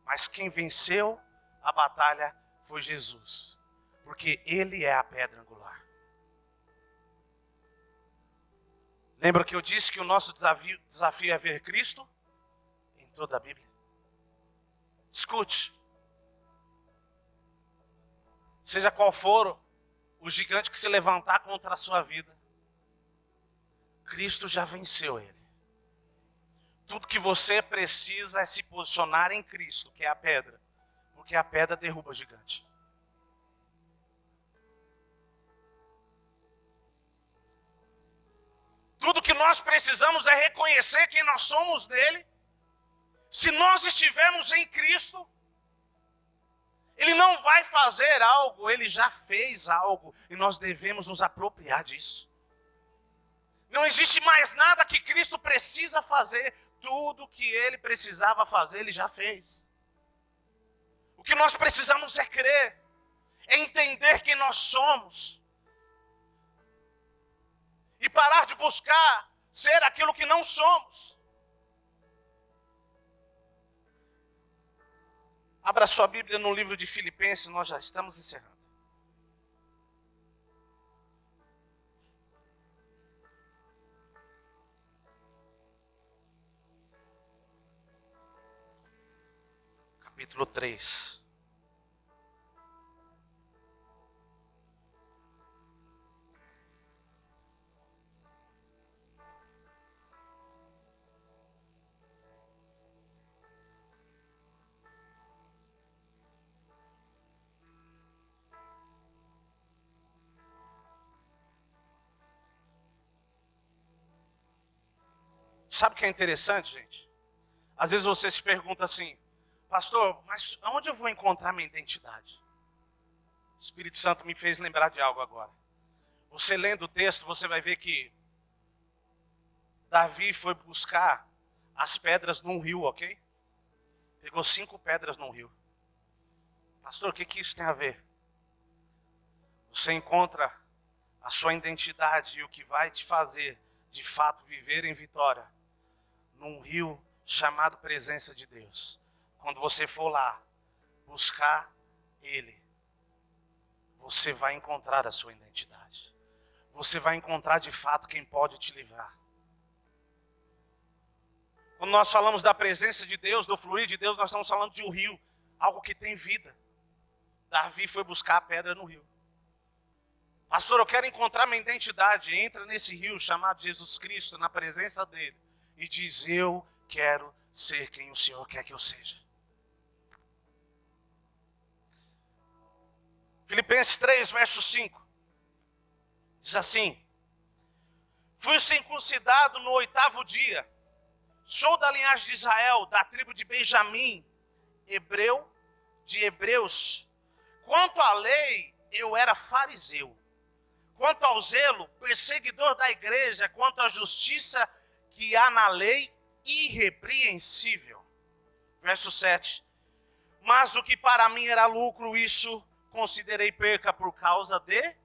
Mas quem venceu a batalha foi Jesus. Porque ele é a pedra angular. Lembra que eu disse que o nosso desafio é ver Cristo em toda a Bíblia? Escute. Seja qual for o gigante que se levantar contra a sua vida, Cristo já venceu ele. Tudo que você precisa é se posicionar em Cristo, que é a pedra. Porque a pedra derruba o gigante. Tudo que nós precisamos é reconhecer quem nós somos nele. Se nós estivermos em Cristo, ele não vai fazer algo, ele já fez algo. E nós devemos nos apropriar disso. Não existe mais nada que Cristo precisa fazer. Tudo que ele precisava fazer, ele já fez. O que nós precisamos é crer, é entender quem nós somos. E parar de buscar ser aquilo que não somos. Abra sua Bíblia no livro de Filipenses, nós já estamos encerrando. Capítulo 3. Sabe o que é interessante, gente? Às vezes você se pergunta assim, pastor, mas onde eu vou encontrar minha identidade? O Espírito Santo me fez lembrar de algo agora. Você lendo o texto, você vai ver que Davi foi buscar as pedras num rio, ok? Pegou 5 pedras num rio. Pastor, o que isso tem a ver? Você encontra a sua identidade e o que vai te fazer, de fato, viver em vitória, num rio chamado presença de Deus. Quando você for lá buscar ele, você vai encontrar a sua identidade. Você vai encontrar de fato quem pode te livrar. Quando nós falamos da presença de Deus, do fluir de Deus, nós estamos falando de um rio, algo que tem vida. Davi foi buscar a pedra no rio. Pastor, eu quero encontrar minha identidade. Entra nesse rio chamado Jesus Cristo, na presença dele, e diz, eu quero ser quem o Senhor quer que eu seja. Filipenses 3, verso 5. Diz assim: fui circuncidado no 8º dia. Sou da linhagem de Israel, da tribo de Benjamim, hebreu de hebreus. Quanto à lei, eu era fariseu. Quanto ao zelo, perseguidor da igreja. Quanto à justiça que há na lei, irrepreensível. Verso 7. Mas o que para mim era lucro, isso considerei perca por causa de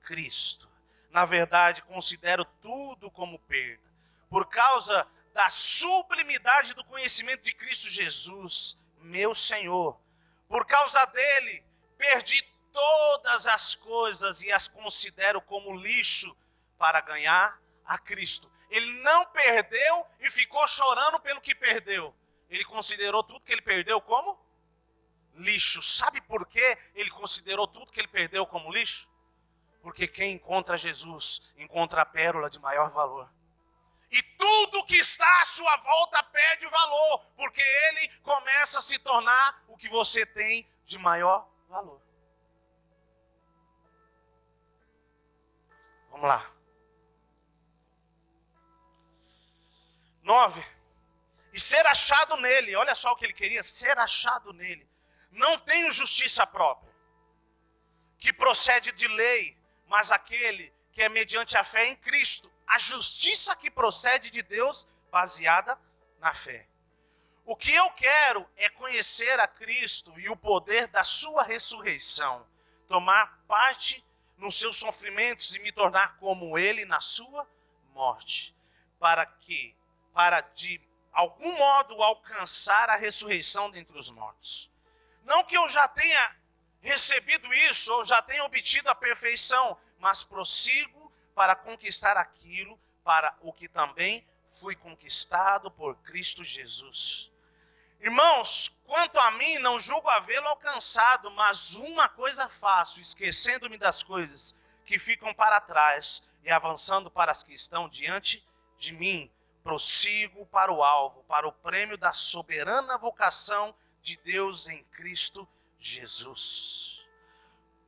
Cristo. Na verdade, considero tudo como perda, por causa da sublimidade do conhecimento de Cristo Jesus, meu Senhor. Por causa dele, perdi todas as coisas e as considero como lixo para ganhar a Cristo. Ele não perdeu e ficou chorando pelo que perdeu. Ele considerou tudo que ele perdeu como lixo. Sabe por que ele considerou tudo que ele perdeu como lixo? Porque quem encontra Jesus, encontra a pérola de maior valor. E tudo que está à sua volta perde valor, porque ele começa a se tornar o que você tem de maior valor. Vamos lá. 9. E ser achado nele, olha só o que ele queria, ser achado nele. Não tenho justiça própria, que procede de lei, mas aquele que é mediante a fé em Cristo. A justiça que procede de Deus, baseada na fé. O que eu quero é conhecer a Cristo e o poder da sua ressurreição, tomar parte nos seus sofrimentos e me tornar como ele na sua morte, para de algum modo alcançar a ressurreição dentre os mortos. Não que eu já tenha recebido isso ou já tenha obtido a perfeição, mas prossigo para conquistar aquilo para o que também fui conquistado por Cristo Jesus. Irmãos, quanto a mim, não julgo havê-lo alcançado, mas uma coisa faço, esquecendo-me das coisas que ficam para trás e avançando para as que estão diante de mim, prossigo para o alvo, para o prêmio da soberana vocação de Deus em Cristo Jesus.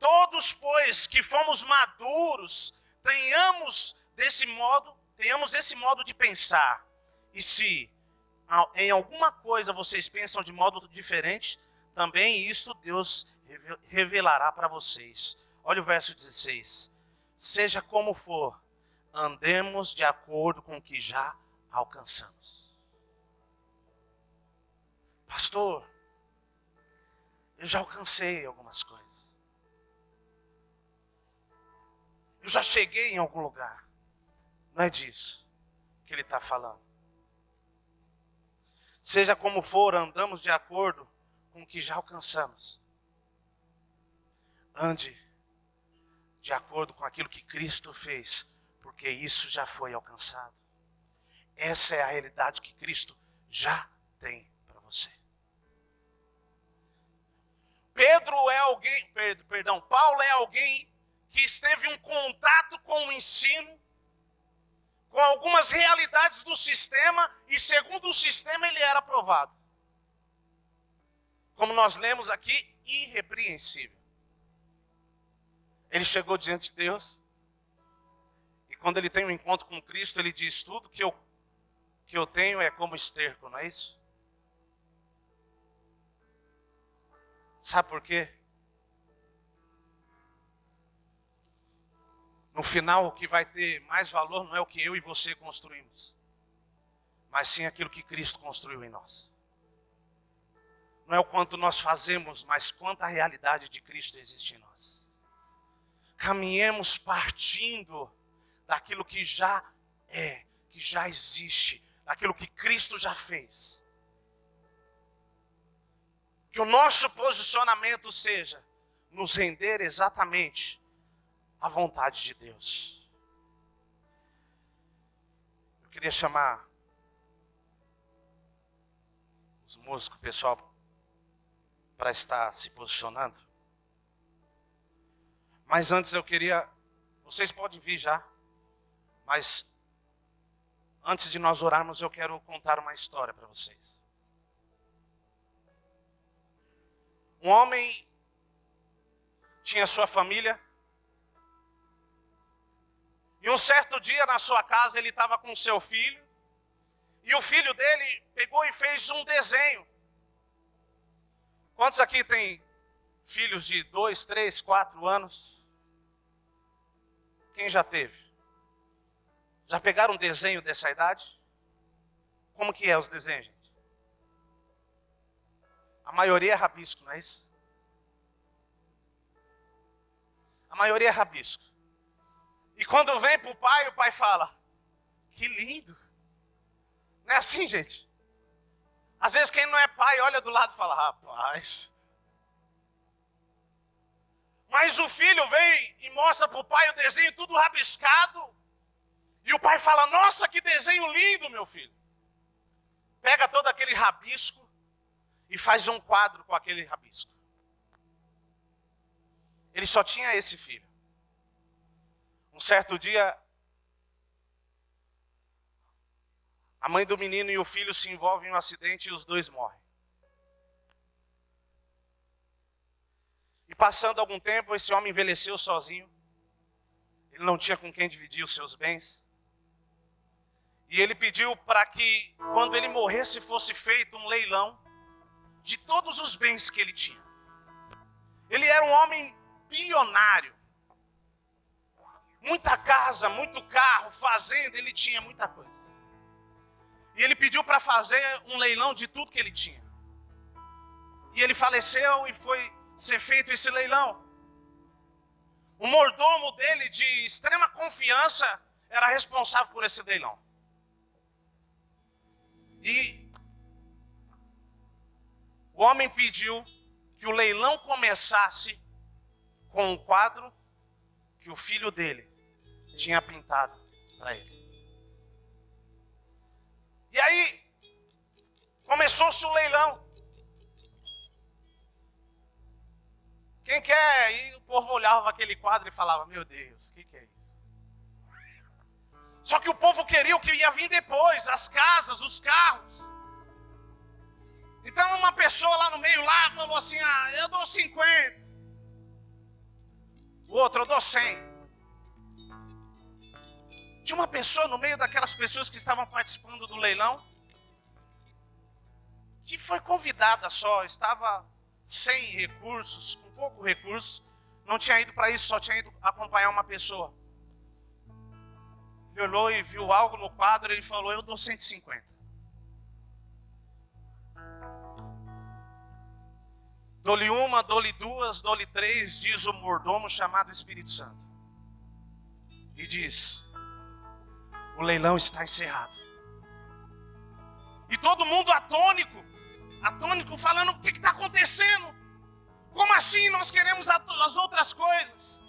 Todos, pois, que fomos maduros, tenhamos esse modo de pensar. E se em alguma coisa vocês pensam de modo diferente, também isto Deus revelará para vocês. Olha o verso 16. Seja como for, andemos de acordo com o que já alcançamos. Pastor, eu já alcancei algumas coisas. Eu já cheguei em algum lugar. Não é disso que ele está falando. Seja como for, andamos de acordo com o que já alcançamos. Ande de acordo com aquilo que Cristo fez, porque isso já foi alcançado. Essa é a realidade que Cristo já tem para você. Paulo é alguém que esteve em um contato com o ensino, com algumas realidades do sistema, e segundo o sistema ele era aprovado. Como nós lemos aqui, irrepreensível. Ele chegou diante de Deus, e quando ele tem um encontro com Cristo, ele diz: tudo que eu tenho é como esterco, não é isso? Sabe por quê? No final, o que vai ter mais valor não é o que eu e você construímos, mas sim aquilo que Cristo construiu em nós. Não é o quanto nós fazemos, mas quanta realidade de Cristo existe em nós. Caminhemos partindo daquilo que já é, que já existe, daquilo que Cristo já fez. Que o nosso posicionamento seja nos render exatamente à vontade de Deus. Eu queria chamar os músicos, pessoal, para estar se posicionando. Mas antes eu queria, vocês podem vir já, mas antes de nós orarmos eu quero contar uma história para vocês. Um homem tinha sua família. E um certo dia na sua casa ele estava com seu filho. E o filho dele pegou e fez um desenho. Quantos aqui tem filhos de 2, 3, 4 anos? Quem já teve? Já pegaram um desenho dessa idade? Como que é os desenhos, gente? A maioria é rabisco, não é isso? A maioria é rabisco. E quando vem para o pai fala, que lindo. Não é assim, gente? Às vezes quem não é pai olha do lado e fala, rapaz. Mas o filho vem e mostra para o pai o desenho tudo rabiscado. E o pai fala, nossa, que desenho lindo, meu filho. Pega todo aquele rabisco e faz um quadro com aquele rabisco. Ele só tinha esse filho. Um certo dia, a mãe do menino e o filho se envolvem em um acidente e os dois morrem. E passando algum tempo, esse homem envelheceu sozinho. Ele não tinha com quem dividir os seus bens. E ele pediu para que, quando ele morresse, fosse feito um leilão de todos os bens que ele tinha. Ele era um homem bilionário. Muita casa, muito carro, fazenda, ele tinha muita coisa. E ele pediu para fazer um leilão de tudo que ele tinha. E ele faleceu e foi ser feito esse leilão. O mordomo dele, de extrema confiança, era responsável por esse leilão. E o homem pediu que o leilão começasse com um quadro que o filho dele tinha pintado para ele. E aí, começou-se o leilão. Quem quer? E o povo olhava aquele quadro e falava, meu Deus, o que é isso? Só que o povo queria o que ia vir depois, as casas, os carros. Então uma pessoa lá no meio lá falou assim, eu dou 50. O outro, eu dou 100. Tinha uma pessoa no meio daquelas pessoas que estavam participando do leilão, que foi convidada só, estava sem recursos, com pouco recurso, não tinha ido para isso, só tinha ido acompanhar uma pessoa. Ele olhou e viu algo no quadro, ele falou, eu dou 150. Dou-lhe uma, dou-lhe duas, dou-lhe três, diz o mordomo chamado Espírito Santo. E diz, o leilão está encerrado. E todo mundo atônico falando, o que está acontecendo? Como assim nós queremos as outras coisas?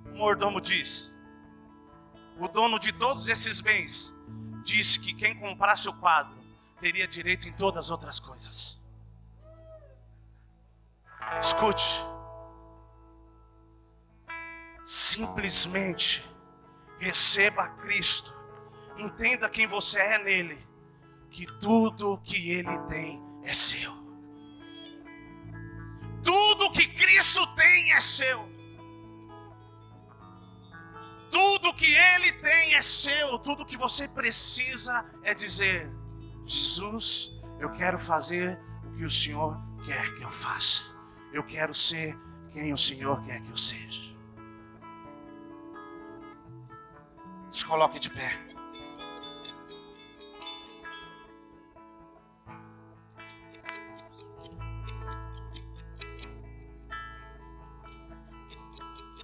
O mordomo diz, o dono de todos esses bens disse que quem comprasse o quadro teria direito em todas as outras coisas. Escute, simplesmente receba Cristo, entenda quem você é nele, que tudo que ele tem é seu. Tudo que Cristo tem é seu. Tudo que ele tem é seu. Tudo que você precisa é dizer, Jesus, eu quero fazer o que o Senhor quer que eu faça. Eu quero ser quem o Senhor quer que eu seja. Se coloque de pé.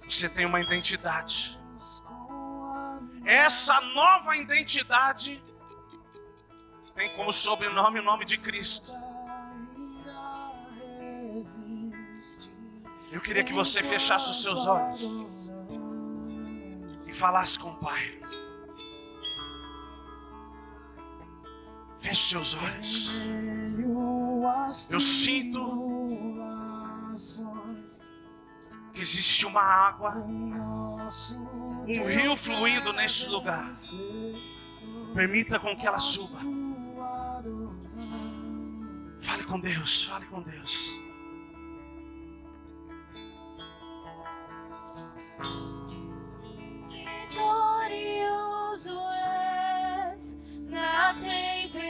Você tem uma identidade. Essa nova identidade tem como sobrenome o nome de Cristo. Eu queria que você fechasse os seus olhos e falasse com o Pai. Feche os seus olhos. Eu sinto que existe uma água, um rio fluindo neste lugar. Permita com que ela suba. Fale com Deus, fale com Deus.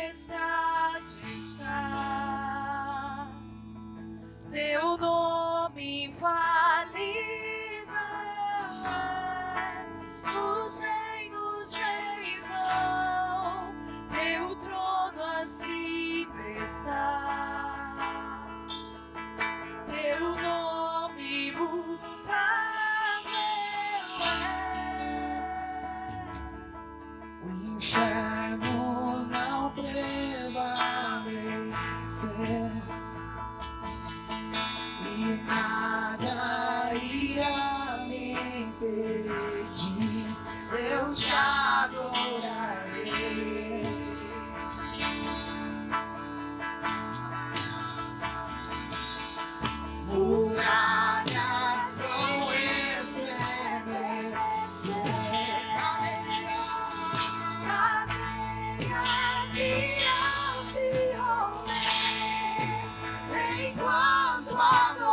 tempestade estás, teu nome infalível é, os reinos reinam, teu trono acima está, teu nome imutável é. O inferno não prevalecer e nada irá me impedir, eu te adorarei. Muralhas vão estremecer, Cadeias irão se romper enquanto adoramos.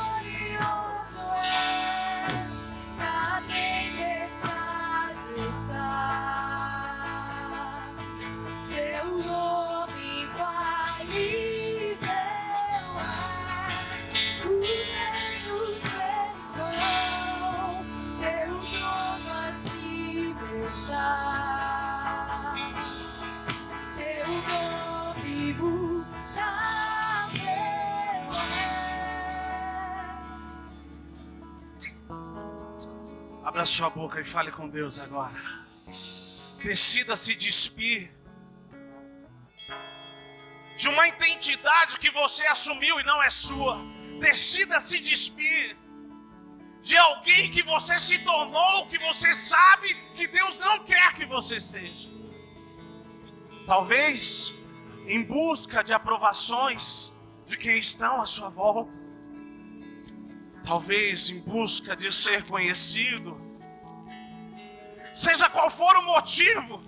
Vitorioso és, na tempestade está, teu nome infalível é, os reinos reinam, teu trono acima está, teu nome imutável é. Abra sua boca e fale com Deus agora. Decida se despir de uma identidade que você assumiu e não é sua. Decida se despir de alguém que você se tornou, que você sabe que Deus não quer que você seja. Talvez em busca de aprovações de quem estão à sua volta. Talvez em busca de ser conhecido. Seja qual for o motivo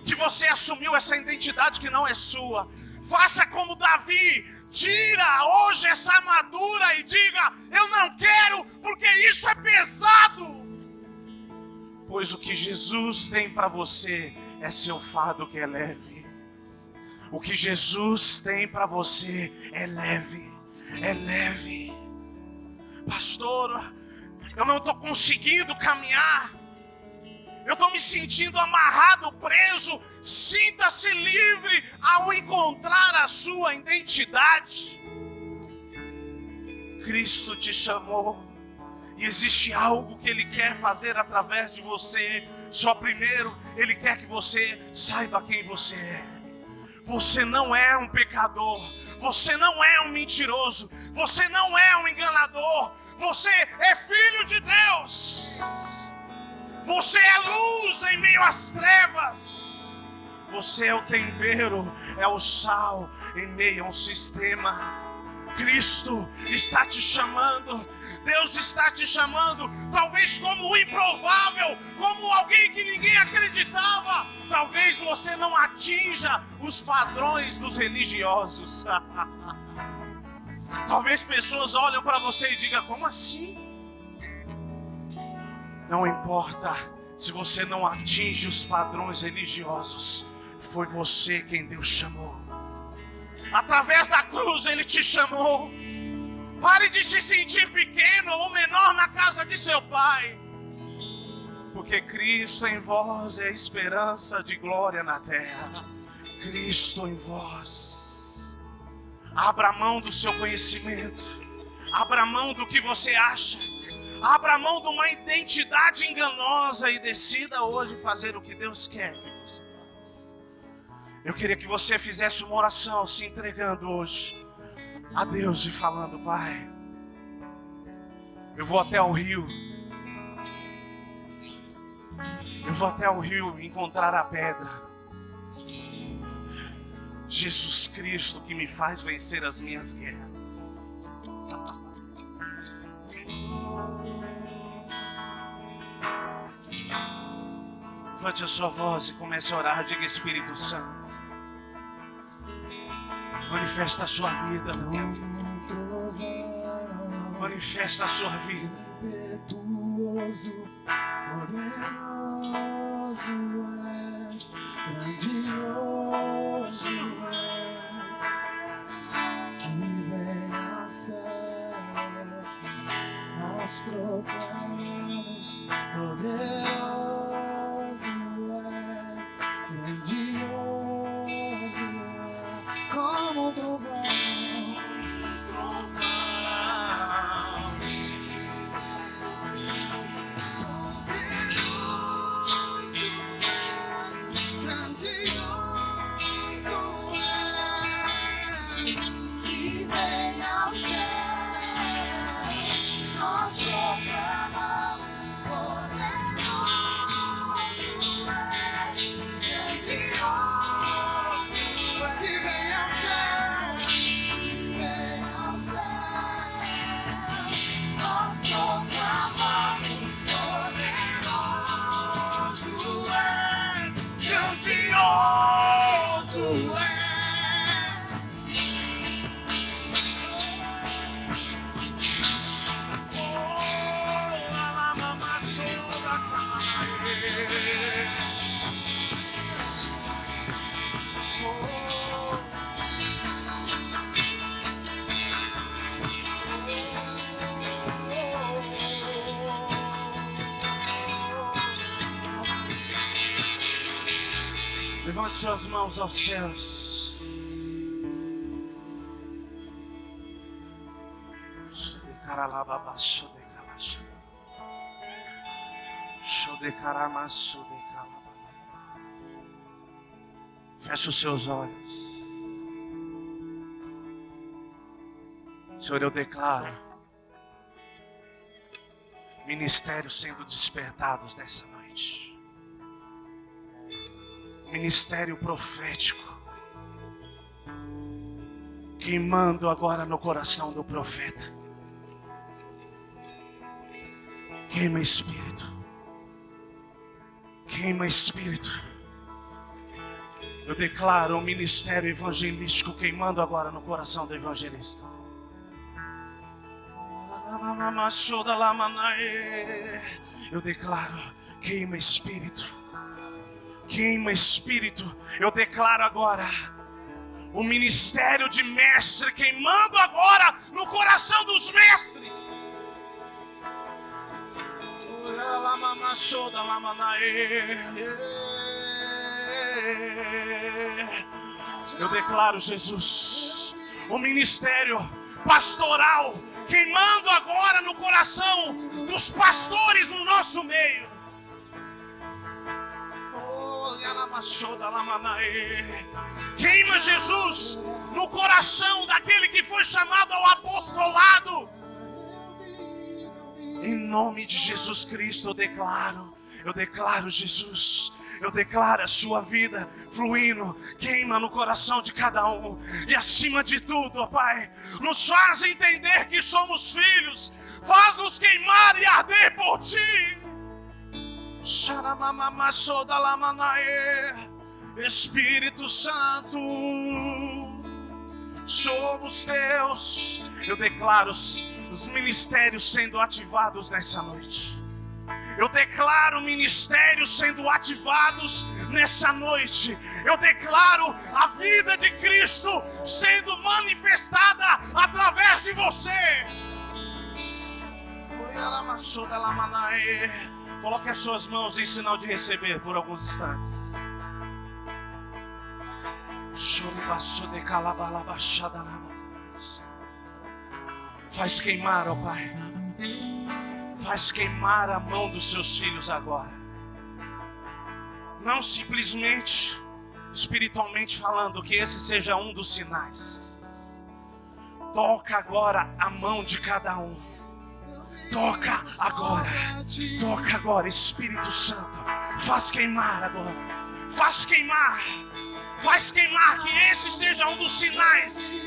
que você assumiu essa identidade que não é sua, faça como Davi, tira hoje essa armadura e diga: eu não quero, porque isso é pesado. Pois o que Jesus tem para você é seu fardo que é leve. O que Jesus tem para você é leve, é leve. Pastor, eu não estou conseguindo caminhar. Eu estou me sentindo amarrado, preso. Sinta-se livre ao encontrar a sua identidade. Cristo te chamou e existe algo que Ele quer fazer através de você. Só primeiro, Ele quer que você saiba quem você é. Você não é um pecador. Você não é um mentiroso. Você não é um enganador. Você é filho de Deus. Você é luz em meio às trevas. Você é o tempero, é o sal em meio a um sistema. Cristo está te chamando. Deus está te chamando. Talvez como o improvável, como alguém que ninguém acreditava. Talvez você não atinja os padrões dos religiosos. Talvez pessoas olham para você e digam: como assim? Não importa se você não atinge os padrões religiosos. Foi você quem Deus chamou. Através da cruz Ele te chamou. Pare de se sentir pequeno ou menor na casa de seu pai. Porque Cristo em vós é a esperança de glória na terra. Cristo em vós. Abra mão do seu conhecimento. Abra mão do que você acha. Abra mão de uma identidade enganosa e decida hoje fazer o que Deus quer que você faça. Eu queria que você fizesse uma oração se entregando hoje a Deus e falando: Pai, eu vou até o rio. Eu vou até o rio encontrar a pedra. Jesus Cristo que me faz vencer as minhas guerras. Levante a sua voz e comece a orar. Diga: Espírito Santo, manifesta a sua vida. Um trovão Manifesta a sua vida. Impetuoso, poderoso és, grandioso és, que vem aos céus, nós proclamamos, poderoso é, grandioso é, como um trovão. Levante suas mãos aos céus. Feche os seus olhos. Senhor, eu declaro ministérios sendo despertados nessa noite. Ministério profético queimando agora no coração do profeta. Queima espírito, queima espírito. Eu declaro um ministério evangelístico queimando agora no coração do evangelista. Eu declaro, queima espírito. Queima espírito. Eu declaro agora o ministério de mestre queimando agora no coração dos mestres. Eu declaro, Jesus, o ministério pastoral queimando agora no coração dos pastores no nosso meio. Queima, Jesus, no coração daquele que foi chamado ao apostolado. Em nome de Jesus Cristo eu declaro, Jesus, eu declaro a sua vida fluindo, queima no coração de cada um. E acima de tudo, ó Pai, nos faz entender que somos filhos, faz-nos queimar e arder por Ti. Espírito Santo, somos Teus. Eu declaro os ministérios sendo ativados nessa noite. Eu declaro ministérios sendo ativados nessa noite. Eu declaro a vida de Cristo sendo manifestada através de você. Coloque as suas mãos em sinal de receber por alguns instantes. Faz queimar, ó Pai. Faz queimar a mão dos seus filhos agora. Não simplesmente, espiritualmente falando, que esse seja um dos sinais. Toca agora a mão de cada um. Toca agora, Espírito Santo. Faz queimar agora. Faz queimar, que esse seja um dos sinais.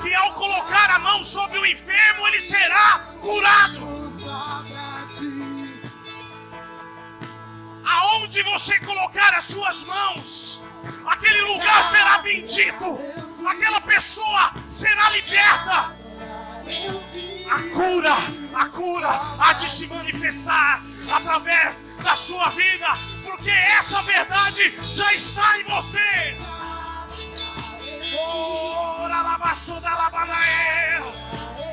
Que ao colocar a mão sobre o enfermo, ele será curado. Aonde você colocar as suas mãos, aquele lugar será bendito. Aquela pessoa será liberta. A cura há de se manifestar através da sua vida, porque essa verdade já está em você.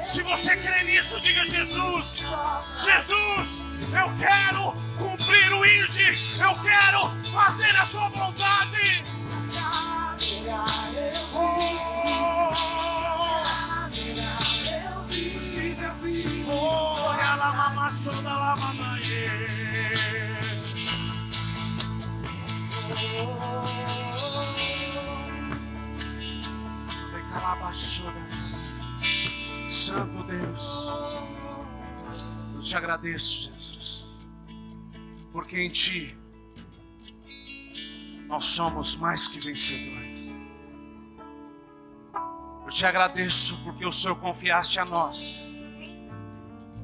Se você crê nisso, diga: Jesus, Jesus, eu quero cumprir o ID, eu quero fazer a sua vontade. Santo Deus, eu te agradeço, Jesus, porque em Ti nós somos mais que vencedores. Eu te agradeço porque o Senhor confiaste a nós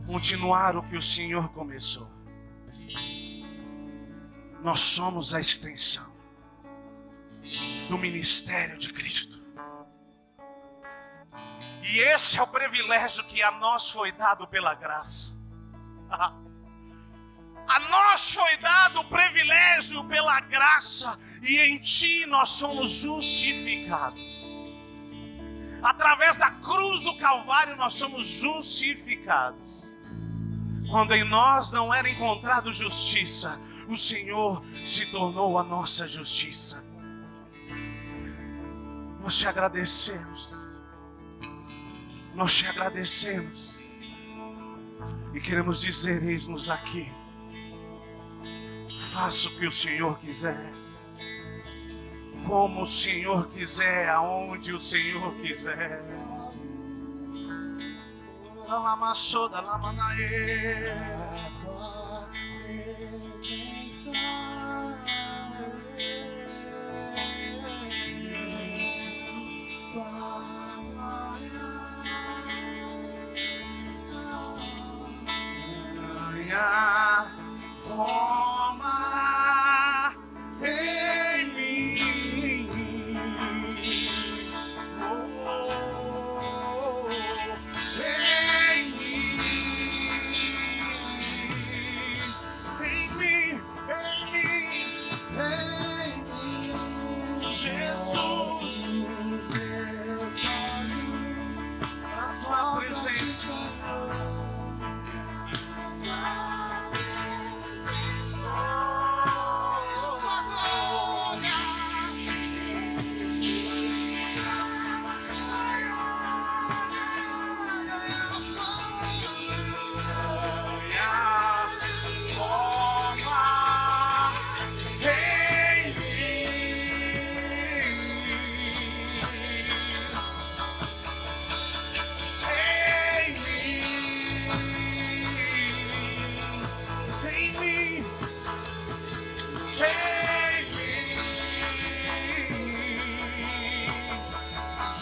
continuar o que o Senhor começou. Nós somos a extensão do ministério de Cristo. E esse é o privilégio que a nós foi dado pela graça. A nós foi dado o privilégio pela graça, e em Ti nós somos justificados. Através da cruz do Calvário nós somos justificados. Quando em nós não era encontrado justiça, o Senhor se tornou a nossa justiça. Nós te agradecemos. Nós te agradecemos e queremos dizer: eis-nos aqui. Faça o que o Senhor quiser, como o Senhor quiser, aonde o Senhor quiser. A tua presença, Forma em mim, em mim, Jesus, a tua presença.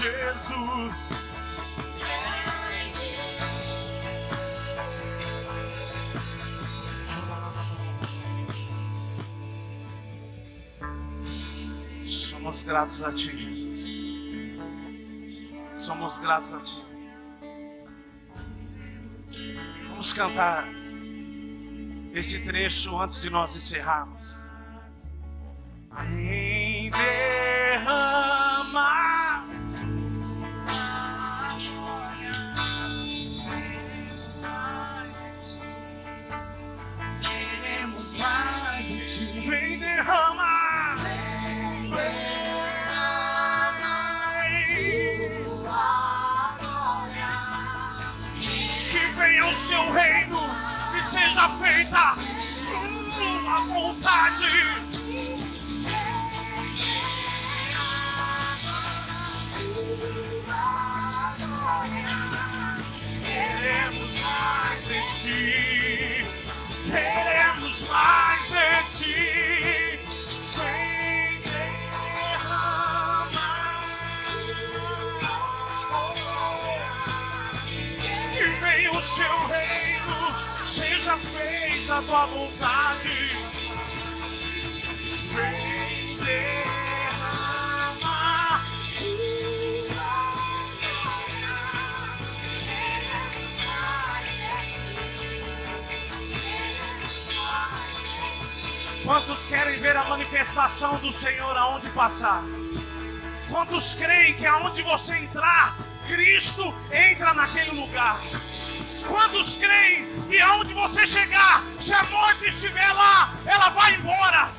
Jesus, somos gratos a Ti, Jesus. Somos gratos a Ti. Vamos cantar esse trecho antes de nós encerrarmos. Vem derramar a glória, queremos mais de Ti. Vem derramar, vem derramar a glória, que venha o Seu reino e seja feita Sua vontade. Queremos mais de Ti, queremos mais de Ti. Vem derramar, que venha o Seu reino, seja feita a Tua vontade. Vem derramar Quantos querem ver a manifestação do Senhor aonde passar? Quantos creem que aonde você entrar, Cristo entra naquele lugar? Quantos creem que aonde você chegar, se a morte estiver lá, ela vai embora?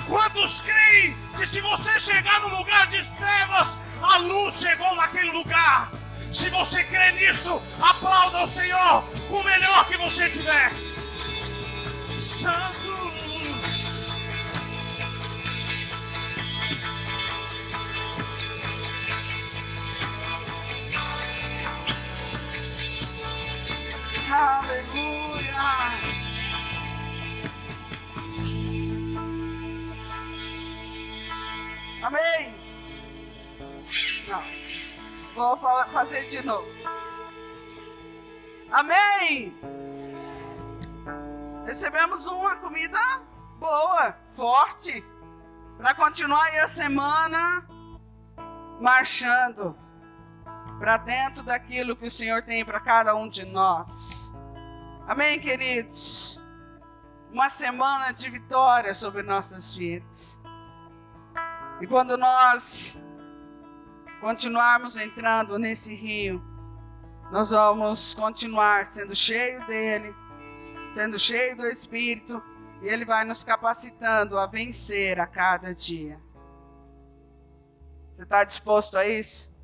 Quantos creem que se você chegar no lugar de trevas, a luz chegou naquele lugar? Se você crê nisso, aplauda o Senhor com o melhor que você tiver. Santo. Aleluia! Amém? Não. Vou fazer de novo. Amém? Recebemos uma comida boa, forte, para continuar aí a semana marchando para dentro daquilo que o Senhor tem para cada um de nós. Amém, queridos? Uma semana de vitória sobre nossas vidas. E quando nós continuarmos entrando nesse rio, nós vamos continuar sendo cheio dele, sendo cheio do Espírito, e ele vai nos capacitando a vencer a cada dia. Você está disposto a isso?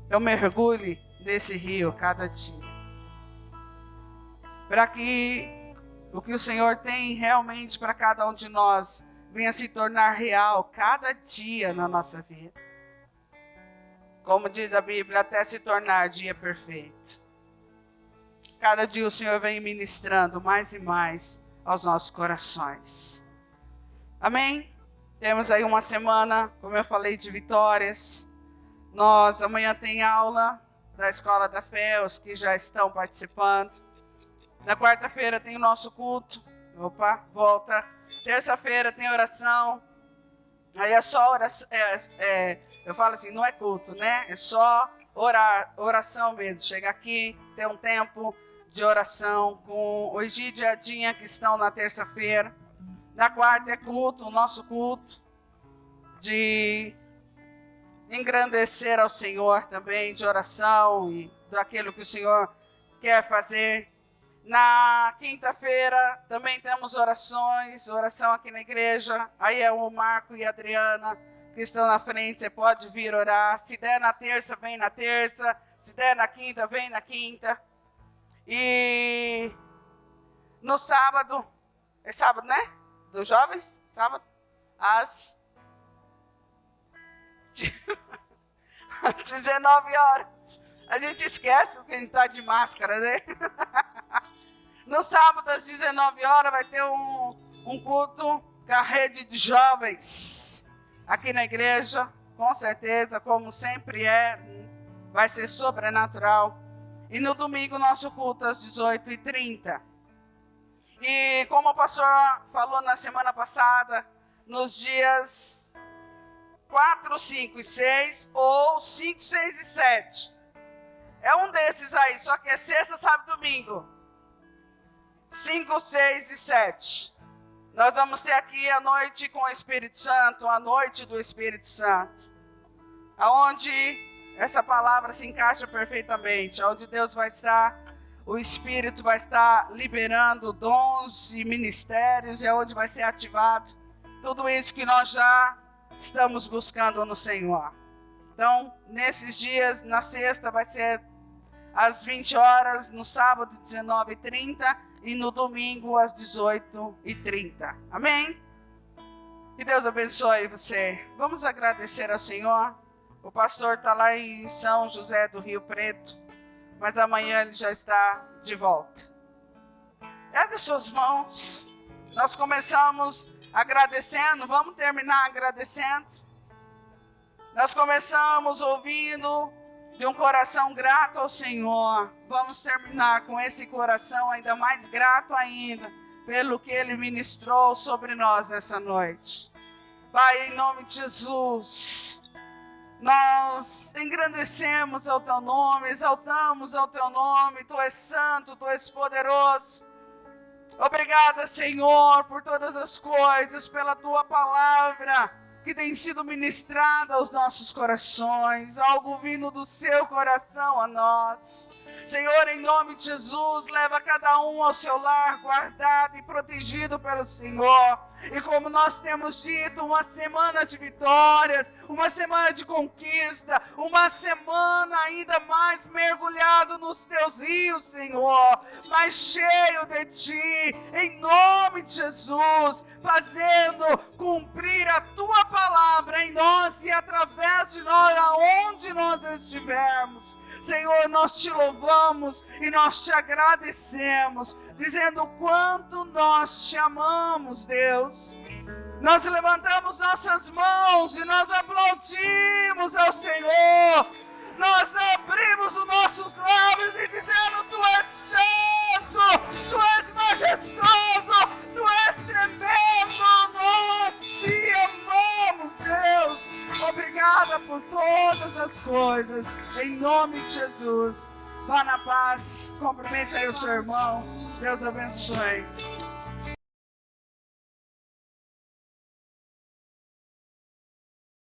Eu mergulhe nesse rio cada dia, para que o que o Senhor tem realmente para cada um de nós venha se tornar real cada dia na nossa vida. Como diz a Bíblia, até se tornar dia perfeito. Cada dia o Senhor vem ministrando mais e mais aos nossos corações. Amém? Temos aí uma semana, como eu falei, de vitórias. Nós amanhã tem aula da Escola da Fé, os que já estão participando. Na quarta-feira tem o nosso culto. Opa, volta. Terça-feira tem oração. Aí é só oração. Eu falo assim, não é culto, né? É só oração mesmo. Chega aqui, tem um tempo de oração com o Egídio e a Dinha, que estão na terça-feira. Na quarta é culto, o nosso culto de engrandecer ao Senhor também, de oração e daquilo que o Senhor quer fazer. Na quinta-feira também temos oração aqui na igreja. Aí é o Marco e a Adriana que estão na frente, você pode vir orar. Se der na terça, vem na terça. Se der na quinta, vem na quinta. E no sábado, é sábado, né? Dos jovens, sábado, às 19 horas. A gente esquece que a gente está de máscara, né? No sábado, às 19 horas, vai ter um culto com a rede de jovens aqui na igreja. Com certeza, como sempre é, vai ser sobrenatural. E no domingo, nosso culto às 18h30. E como o pastor falou na semana passada, nos dias 4, 5 e 6, ou 5, 6 e 7. É um desses aí, só que é sexta, sábado e domingo. 5, 6 e 7. Nós vamos ter aqui a noite com o Espírito Santo, a noite do Espírito Santo. Aonde essa palavra se encaixa perfeitamente, onde Deus vai estar, o Espírito vai estar liberando dons e ministérios, e onde vai ser ativado tudo isso que nós já estamos buscando no Senhor. Então, nesses dias, na sexta vai ser às 20 horas, no sábado 19h30 e no domingo às 18h30. Amém? Que Deus abençoe você. Vamos agradecer ao Senhor. O pastor está lá em São José do Rio Preto, mas amanhã ele já está de volta. Ergue suas mãos. Nós começamos agradecendo, vamos terminar agradecendo. Nós começamos ouvindo de um coração grato ao Senhor. Vamos terminar com esse coração ainda mais grato ainda, pelo que Ele ministrou sobre nós nessa noite. Pai, em nome de Jesus, nós engrandecemos ao Teu nome, exaltamos ao Teu nome. Tu és santo, Tu és poderoso. Obrigada, Senhor, por todas as coisas, pela tua palavra que tem sido ministrada aos nossos corações, algo vindo do seu coração a nós. Senhor, em nome de Jesus, leva cada um ao seu lar, guardado e protegido pelo Senhor. E como nós temos dito, uma semana de vitórias, uma semana de conquista, uma semana ainda mais mergulhado nos teus rios, Senhor, mais cheio de ti, em nome de Jesus, fazendo cumprir a tua palavra em nós e através de nós, aonde nós estivermos. Senhor, nós te louvamos e nós te agradecemos, dizendo o quanto nós te amamos, Deus. Nós levantamos nossas mãos e nós aplaudimos ao Senhor. Nós abrimos os nossos lábios e dizendo: Tu és santo, Tu és majestoso, Tu és tremendo. Nós te amamos, Deus. Obrigada por todas as coisas. Em nome de Jesus. Vá na paz. Cumprimenta aí o seu irmão. Deus abençoe.